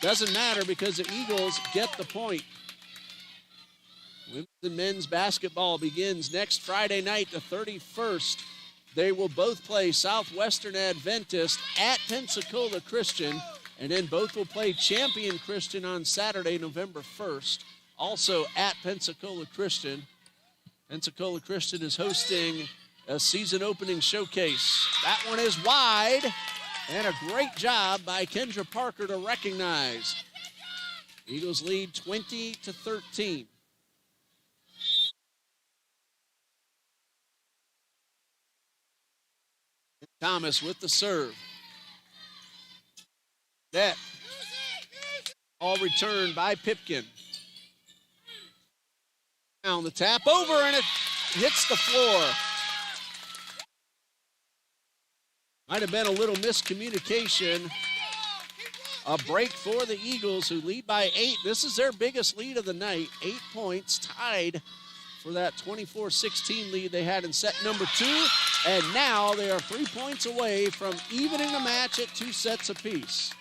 Doesn't matter because the Eagles get the point. Women's and men's basketball begins next Friday night, the 31st. They will both play Southwestern Adventist at Pensacola Christian, and then both will play Champion Christian on Saturday, November 1st, also at Pensacola Christian. Pensacola Christian is hosting a season opening showcase. That one is wide, and a great job by Kendra Parker to recognize. Eagles lead 20-13. Thomas with the serve. Net. All returned by Pipkin. Down the tap over, and it hits the floor. Might have been a little miscommunication. A break for the Eagles, who lead by 8. This is their biggest lead of the night. 8 points, tied for that 24-16 lead they had in set number 2. And now they are 3 points away from evening the match at 2 sets apiece.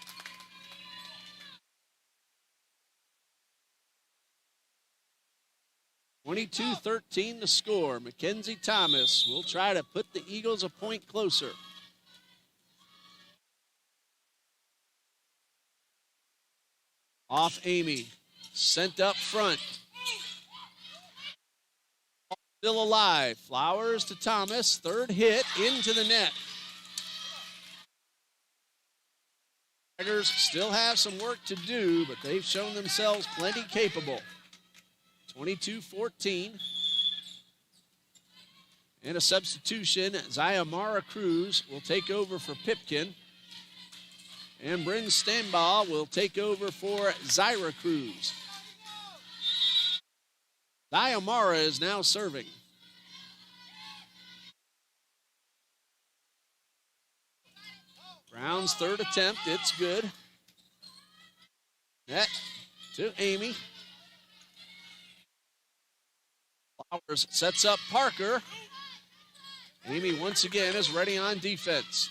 (22-13) the score. Mackenzie Thomas will try to put the Eagles a point closer. Off Amy. Sent up front. Still alive. Flowers to Thomas. Third hit into the net. Tigers still have some work to do, but they've shown themselves plenty capable. 22-14. And a substitution, Zyamara Cruz will take over for Pipkin. And Bryn Stanbaugh will take over for Zyra Cruz. Zyamara is now serving. Brown's third attempt, it's good. Net to Amy. Flowers sets up Parker. Amy once again is ready on defense.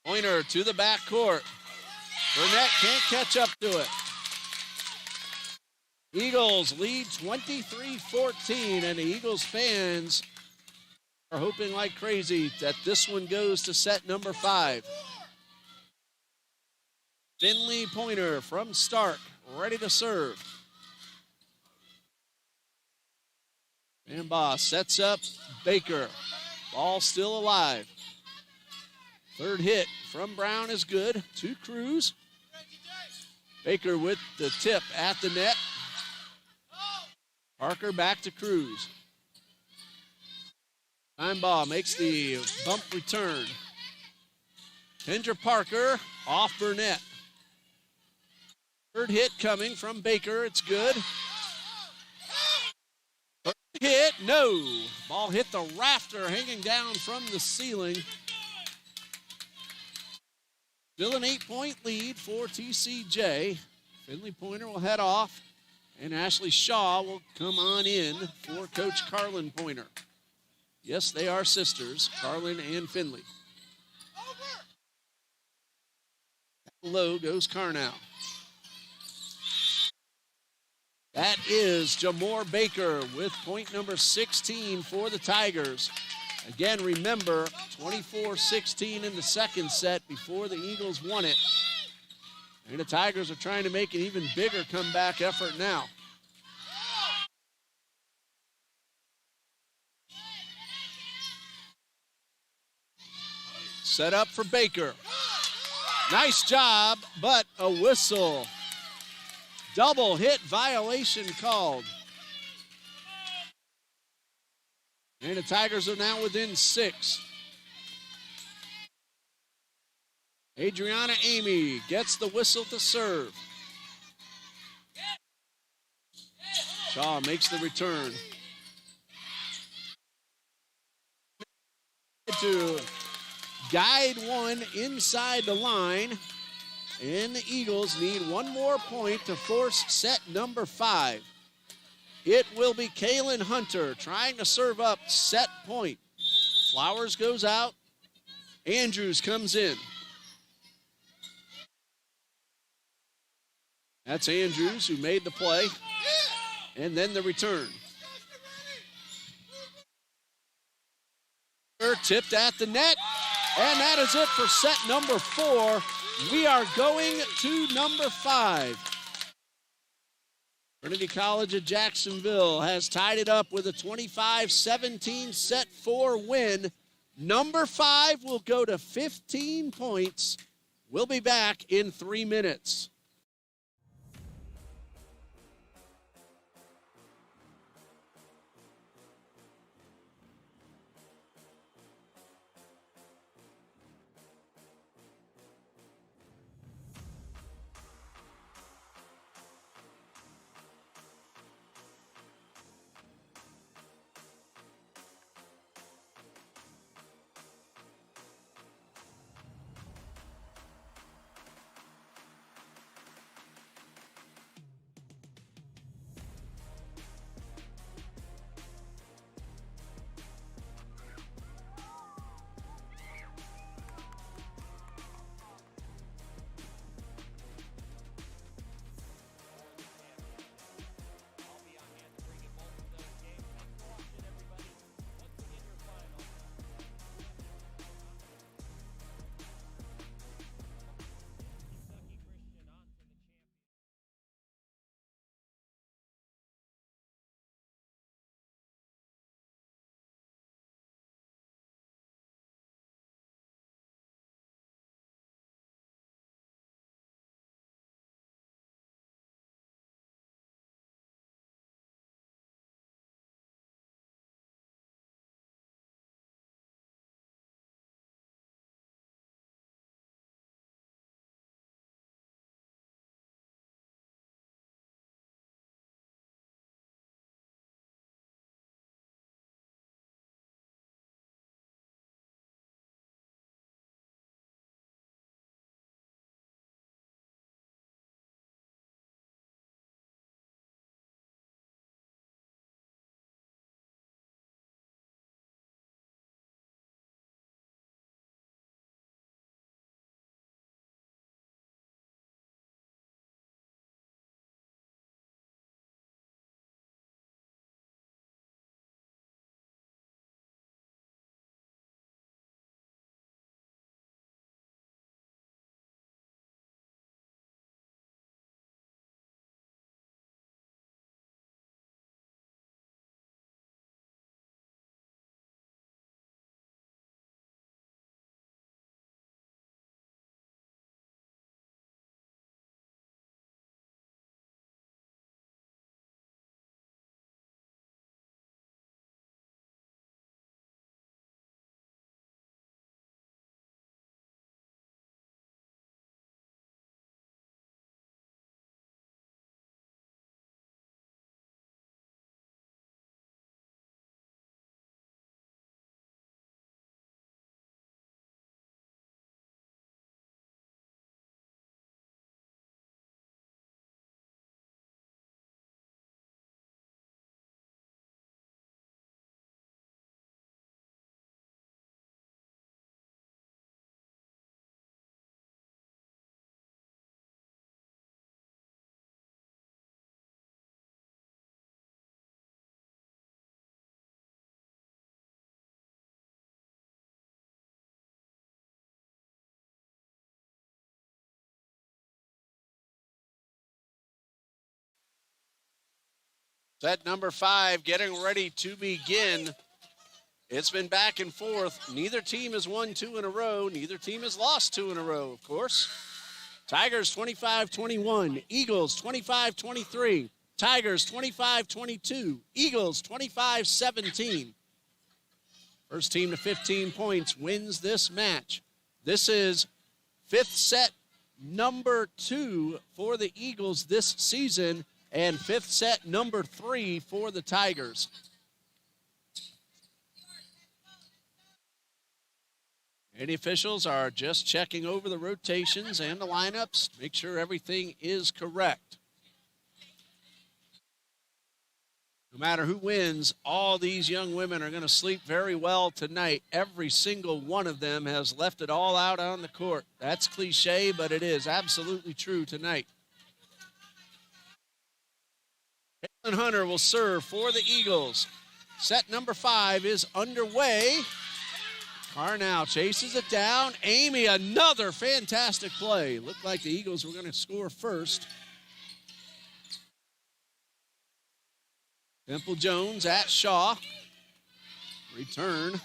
Pointer to the backcourt. Burnett can't catch up to it. Eagles lead 23-14, and the Eagles fans are hoping like crazy that this one goes to set number 5. Finley Pointer from Stark, ready to serve. Van Boss sets up Baker. Ball still alive. Third hit from Brown is good. To Cruz. Baker with the tip at the net. Parker back to Cruz. Steinbaugh makes the bump return. Kendra Parker off Burnett. Third hit coming from Baker. It's good. Third hit, no. Ball hit the rafter hanging down from the ceiling. Still an 8-point lead for TCJ. Finley Pointer will head off, and Ashley Shaw will come on in for Coach Carlin Pointer. Yes, they are sisters, Carlin and Finley. Low goes Carnow. That is Jamore Baker with point number 16 for the Tigers. Again, remember, 24-16 in the second set before the Eagles won it. And the Tigers are trying to make an even bigger comeback effort now. Set up for Baker. Nice job, but a whistle. Double hit violation called. And the Tigers are now within 6. Adriana Amy gets the whistle to serve. Shaw makes the return. To guide one inside the line. And the Eagles need one more point to force set number 5. It will be Kaylin Hunter trying to serve up set point. Flowers goes out. Andrews comes in. That's Andrews who made the play. And then the return. Tipped at the net. And that is it for set number 4. We are going to number 5. Trinity College of Jacksonville has tied it up with a 25-17 set 4 win. Number 5 will go to 15 points. We'll be back in 3 minutes. Set number 5 getting ready to begin. It's been back and forth. Neither team has won 2 in a row. Neither team has lost 2 in a row, of course. Tigers 25-21. Eagles 25-23. Tigers 25-22. Eagles 25-17. First team to 15 points wins this match. This is 5th set number 2 for the Eagles this season and 5th set number 3 for the Tigers. And the officials are just checking over the rotations and the lineups, make sure everything is correct. No matter who wins, all these young women are going to sleep very well tonight. Every single one of them has left it all out on the court. That's cliche, but it is absolutely true tonight. Caitlin Hunter will serve for the Eagles. Set number 5 is underway. Carnell chases it down. Amy, another fantastic play. Looked like the Eagles were going to score first. Temple Jones at Shaw. Return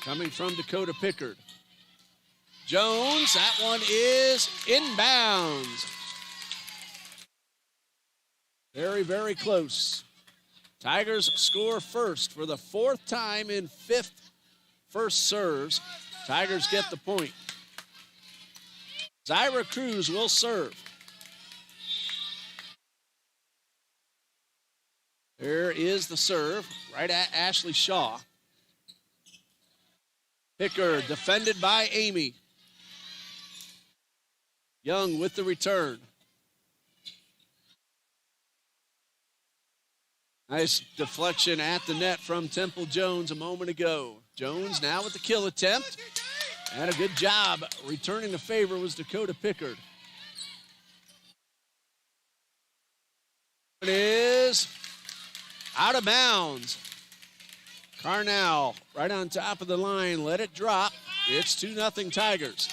coming from Dakota Pickard. Jones, that one is inbounds. Very, very close. Tigers score first for the 4th time in 5th first serves. Tigers get the point. Zyra Cruz will serve. There is the serve right at Ashley Shaw. Pickard defended by Amy. Young with the return. Nice deflection at the net from Temple Jones a moment ago. Jones now with the kill attempt. And a good job returning the favor was Dakota Pickard. It is out of bounds. Carnell right on top of the line. Let it drop. It's 2-0 Tigers.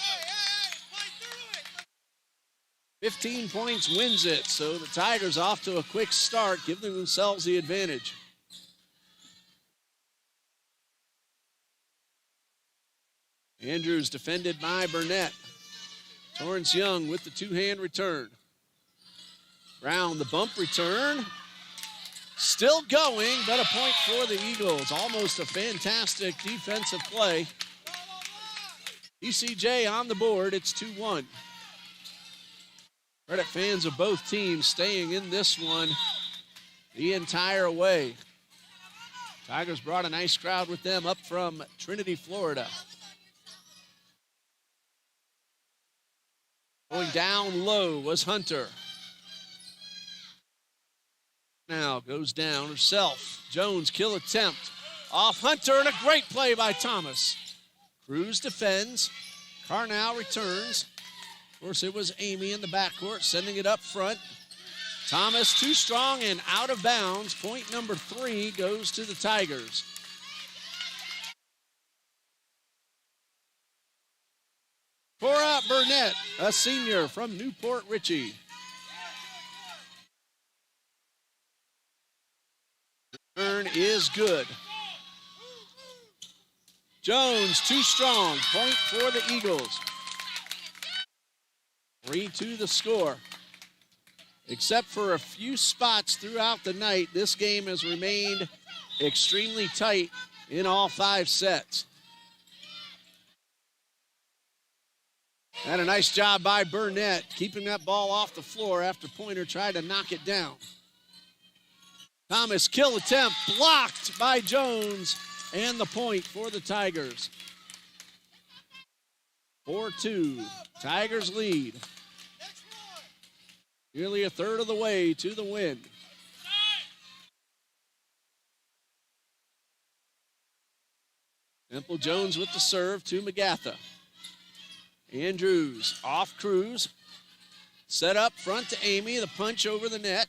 15 points wins it, so the Tigers off to a quick start, giving themselves the advantage. Andrews defended by Burnett. Torrance Young with the two-hand return. Brown, the bump return. Still going, but a point for the Eagles. Almost a fantastic defensive play. TCJ on the board, it's 2-1. Credit fans of both teams staying in this one the entire way. Tigers brought a nice crowd with them up from Trinity, Florida. Going down low was Hunter. Now goes down herself. Jones kill attempt. Off Hunter and a great play by Thomas. Cruz defends. Carnell returns. Of course, it was Amy in the backcourt sending it up front. Thomas too strong and out of bounds. Point number 3 goes to the Tigers. Cora Burnett, a senior from Newport Richey. Return is good. Jones too strong. Point for the Eagles. 3-2 the score. Except for a few spots throughout the night, this game has remained extremely tight in all 5 sets. And a nice job by Burnett keeping that ball off the floor after Pointer tried to knock it down. Thomas kill attempt blocked by Jones and the point for the Tigers. 4-2, Tigers lead. Nearly a third of the way to the win. Temple Jones with the serve to McGatha. Andrews off Cruz. Set up front to Amy, the punch over the net.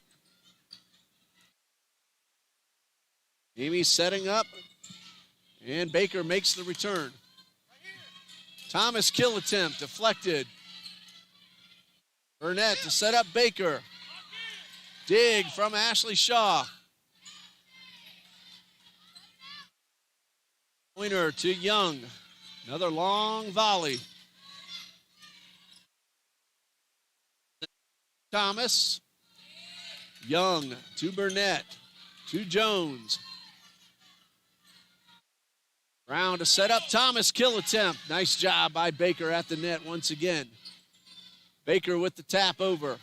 Amy setting up, and Baker makes the return. Thomas kill attempt, deflected. Burnett to set up Baker. Dig from Ashley Shaw. Pointer to Young. Another long volley. Thomas. Young to Burnett. To Jones. Brown to set up Thomas. Kill attempt. Nice job by Baker at the net once again. Baker with the tap over.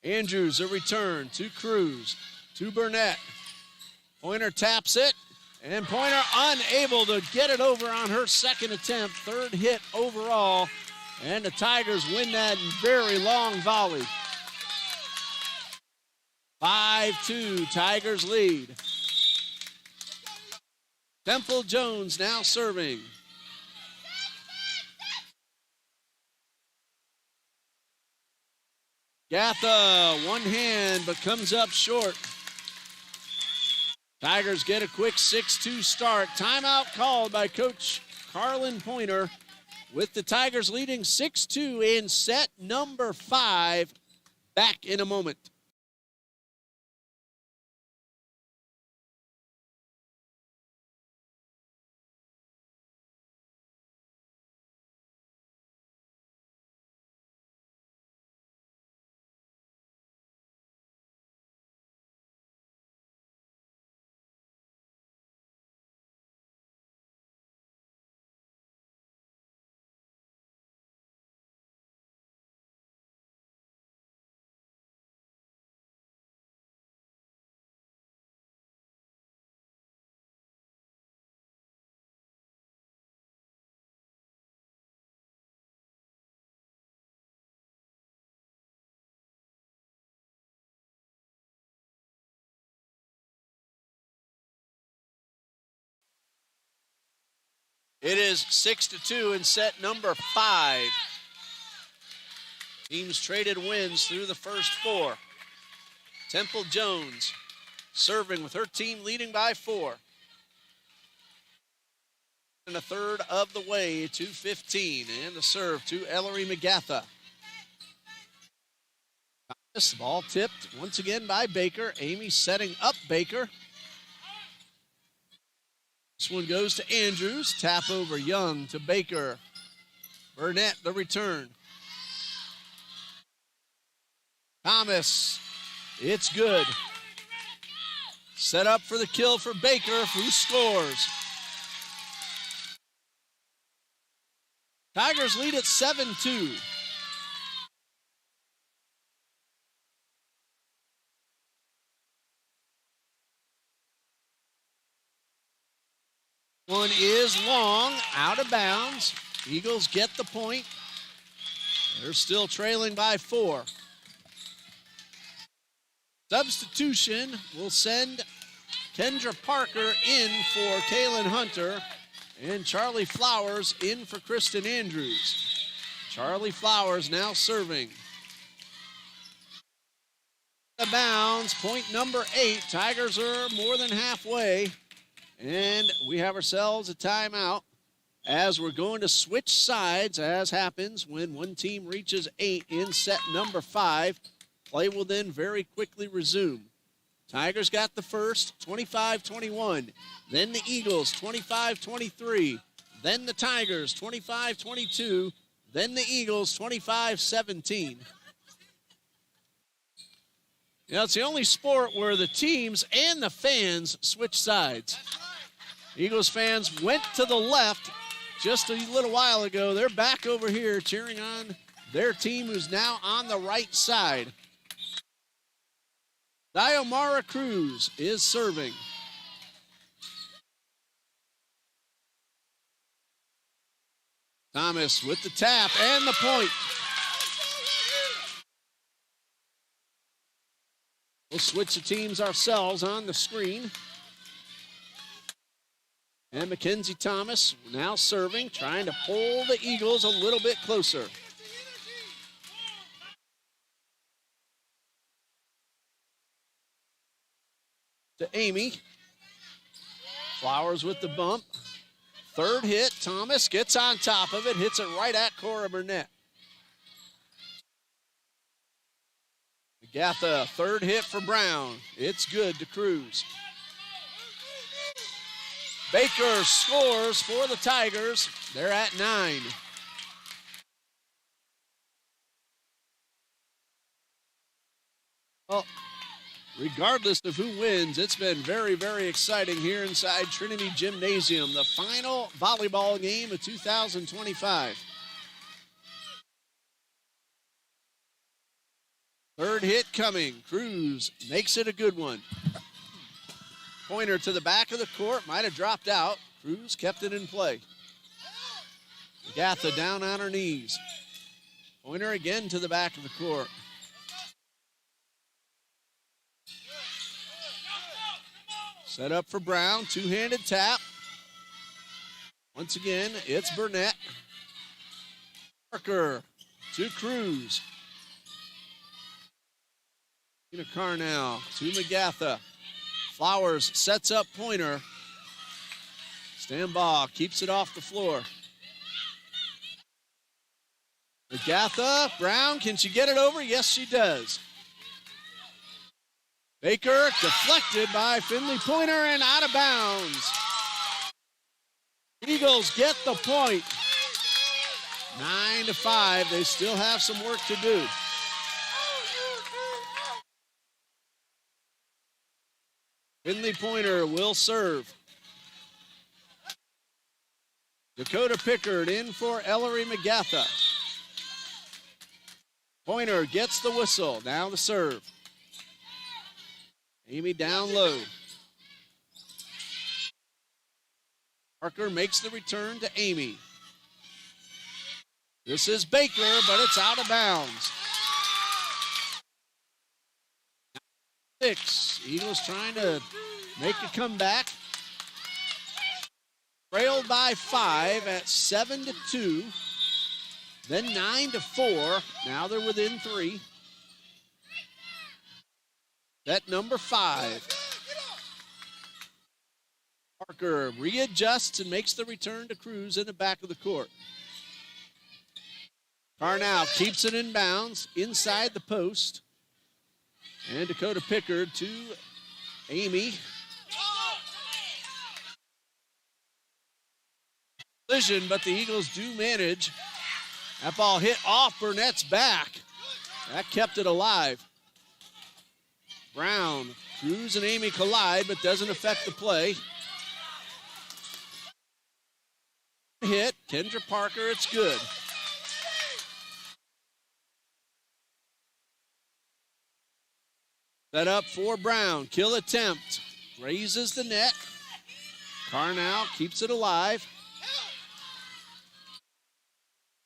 Andrews a return to Cruz. To Burnett. Pointer taps it. And Pointer unable to get it over on her second attempt. Third hit overall. And the Tigers win that very long volley. 5-2, Tigers lead. Temple Jones now serving. Gatha, one hand, but comes up short. Tigers get a quick 6-2 start. Timeout called by Coach Carlin Pointer with the Tigers leading 6-2 in set number 5. Back in a moment. It is 6-2 in set number 5. Teams traded wins through the first 4. Temple Jones serving with her team leading by 4. And a third of the way to 15. And the serve to Ellery McGatha. This ball tipped once again by Baker. Amy setting up Baker. This one goes to Andrews. Tap over Young to Baker. Burnett the return. Thomas. It's good. Set up for the kill for Baker, who scores. Tigers lead at 7-2. One is long, out of bounds. Eagles get the point. They're still trailing by 4. Substitution will send Kendra Parker in for Kaylin Hunter and Charlie Flowers in for Kristen Andrews. Charlie Flowers now serving. Out of bounds, point number 8. Tigers are more than halfway. And we have ourselves a timeout as we're going to switch sides, as happens when one team reaches 8 in set number 5. Play will then very quickly resume. Tigers got the first, 25-21. Then the Eagles, 25-23. Then the Tigers, 25-22. Then the Eagles, 25-17. You know, it's the only sport where the teams and the fans switch sides. Eagles fans went to the left just a little while ago. They're back over here cheering on their team, who's now on the right side. Diomara Cruz is serving. Thomas with the tap and the point. We'll switch the teams ourselves on the screen. And Mackenzie Thomas now serving, trying to pull the Eagles a little bit closer. To Amy. Flowers with the bump. Third hit, Thomas gets on top of it, hits it right at Cora Burnett. Gatha, third hit for Brown. It's good to Cruz. Baker scores for the Tigers. They're at 9. Well, regardless of who wins, it's been very, very exciting here inside Trinity Gymnasium, the final volleyball game of 2025. Third hit coming. Cruz makes it a good one. Pointer to the back of the court, might have dropped out. Cruz kept it in play. Agatha down on her knees. Pointer again to the back of the court. Set up for Brown, two-handed tap. Once again, it's Burnett. Parker to Cruz. Tina Carnell to McGatha. Flowers sets up Pointer. Stambaugh keeps it off the floor. McGatha, Brown, can she get it over? Yes, she does. Baker deflected by Finley Pointer and out of bounds. Eagles get the point. 9-5, they still have some work to do. Finley Pointer will serve. Dakota Pickard in for Ellery McGatha. Pointer gets the whistle. Now the serve. Amy down low. Parker makes the return to Amy. This is Baker, but it's out of bounds. 6. Eagles trying to make a comeback. Trailed by 5 at 7-2. Then 9-4. Now they're within 3. Set number 5. Parker readjusts and makes the return to Cruz in the back of the court. Carnell keeps it in bounds inside the post. And Dakota Pickard to Amy. Collision, but the Eagles do manage. That ball hit off Burnett's back. That kept it alive. Brown, Cruz and Amy collide, but doesn't affect the play. Hit, Kendra Parker, it's good. Set up for Brown, kill attempt. Raises the net. Carnell keeps it alive.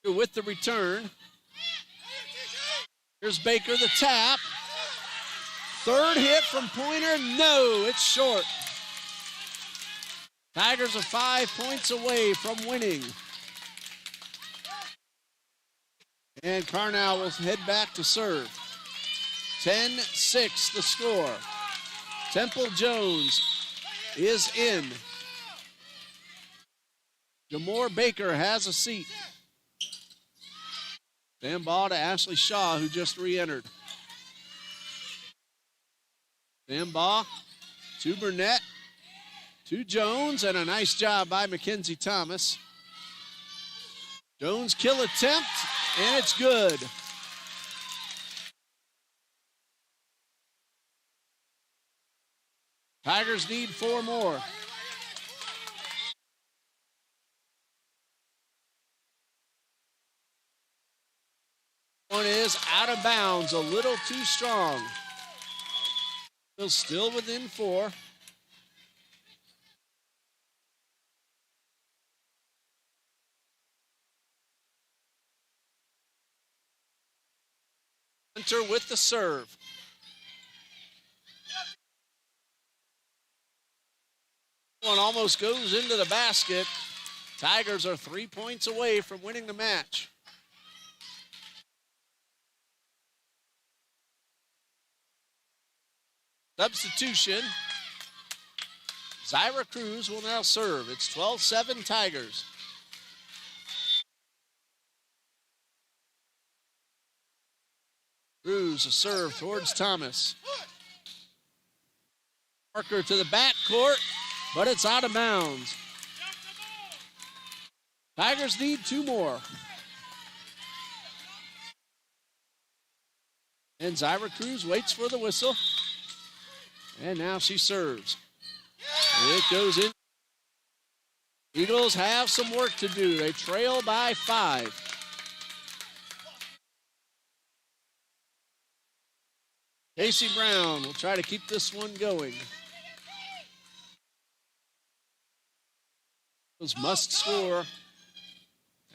With the return. Here's Baker, the tap. Third hit from Pointer, no, it's short. Tigers are 5 points away from winning. And Carnell will head back to serve. 10-6 the score. Temple Jones is in. Jamore Baker has a seat. Stambaugh to Ashley Shaw, who just re-entered. Stambaugh to Burnett, to Jones, and a nice job by Mackenzie Thomas. Jones kill attempt, and it's good. Tigers need 4 more. One is out of bounds, a little too strong. Still within 4. Hunter with the serve. One almost goes into the basket. Tigers are 3 points away from winning the match. Substitution. Zyra Cruz will now serve. It's 12-7 Tigers. Cruz a serve towards Thomas. Parker to the backcourt. but it's out of bounds. Tigers need 2 more. And Zyra Cruz waits for the whistle. And now she serves. It goes in. Eagles have some work to do. They trail by 5. Casey Brown will try to keep this one going. Eagles must score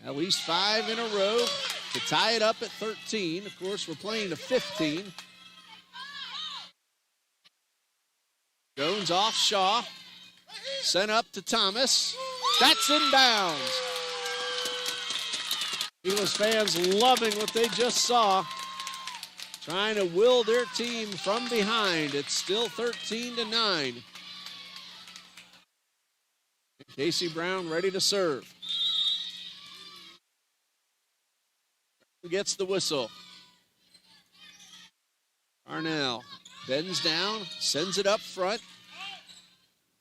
at least 5 in a row to tie it up at 13. Of course, we're playing to 15. Jones off Shaw. Sent up to Thomas. That's inbounds. Eagles fans loving what they just saw. Trying to will their team from behind. It's still 13-9. Casey Brown ready to serve. Gets the whistle. Arnell bends down, sends it up front.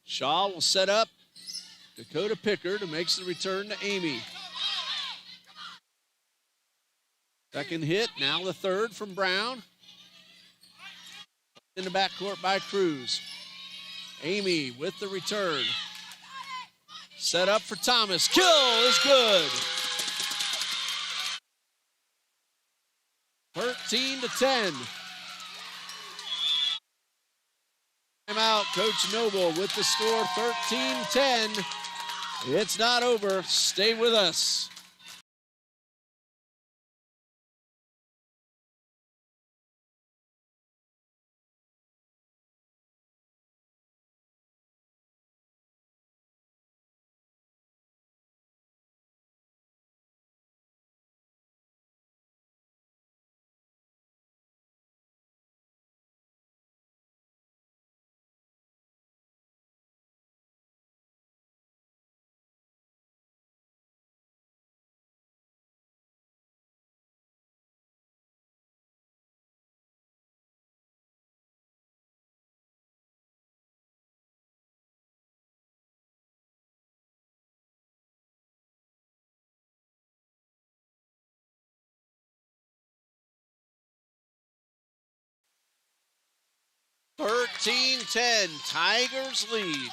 Shaw will set up Dakota Pickard, who makes the return to Amy. Second hit, now the third from Brown. In the backcourt by Cruz. Amy with the return. Set up for Thomas. Kill is good. 13-10. Timeout, Coach Noble with the score 13-10. It's not over. Stay with us. (13-10), Tigers lead.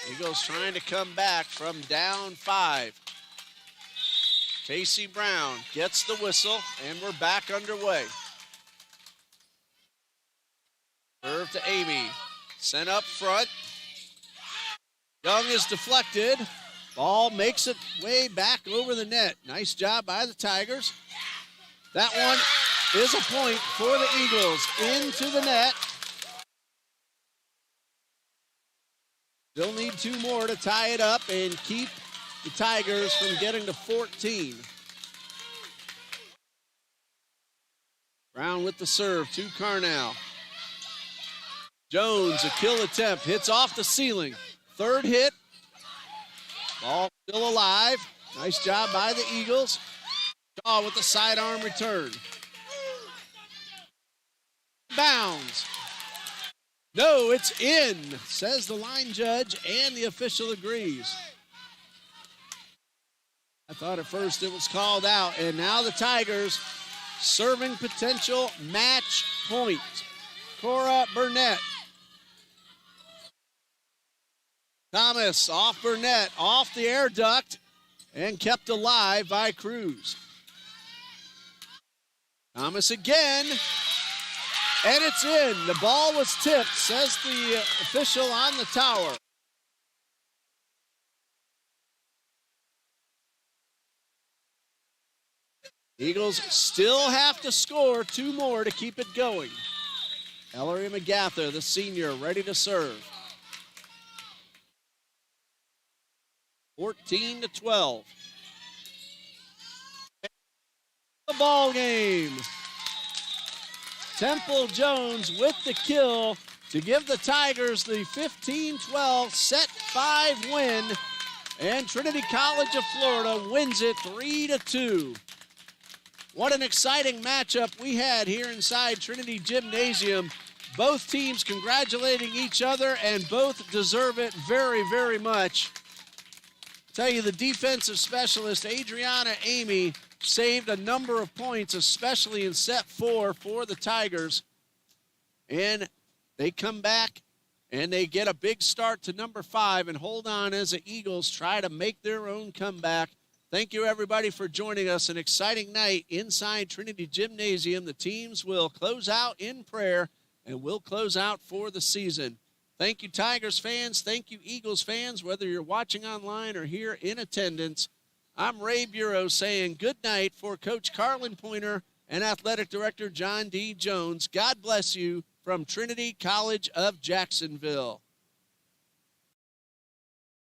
Eagles trying to come back from down 5. Casey Brown gets the whistle, and we're back underway. Serve to Amy. Sent up front. Young is deflected. Ball makes it way back over the net. Nice job by the Tigers. That one is a point for the Eagles. Into the net. Still need 2 more to tie it up and keep the Tigers from getting to 14. Brown with the serve to Carnell. Jones, a kill attempt, hits off the ceiling. Third hit. Ball still alive. Nice job by the Eagles. Shaw with the sidearm return. Bounds. No, it's in, says the line judge, and the official agrees. I thought at first it was called out, and now the Tigers serving potential match point. Cora Burnett. Thomas off Burnett, off the air duct, and kept alive by Cruz. Thomas again. And it's in. The ball was tipped, says the official on the tower. Eagles still have to score 2 more to keep it going. Ellery McGather, the senior, ready to serve. 14-12. The ball game. Temple Jones with the kill to give the Tigers the 15-12 set 5 win, and Trinity College of Florida wins it 3-2. What an exciting matchup we had here inside Trinity Gymnasium. Both teams congratulating each other, and both deserve it very, very much. Tell you, the defensive specialist, Adriana Amy, saved a number of points, especially in set 4 for the Tigers. And they come back, and they get a big start to number 5 and hold on as the Eagles try to make their own comeback. Thank you, everybody, for joining us. An exciting night inside Trinity Gymnasium. The teams will close out in prayer, and we'll close out for the season. Thank you, Tigers fans. Thank you, Eagles fans, whether you're watching online or here in attendance. I'm Ray Bureau saying good night for Coach Carlin Pointer and Athletic Director John D. Jones. God bless you from Trinity College of Jacksonville.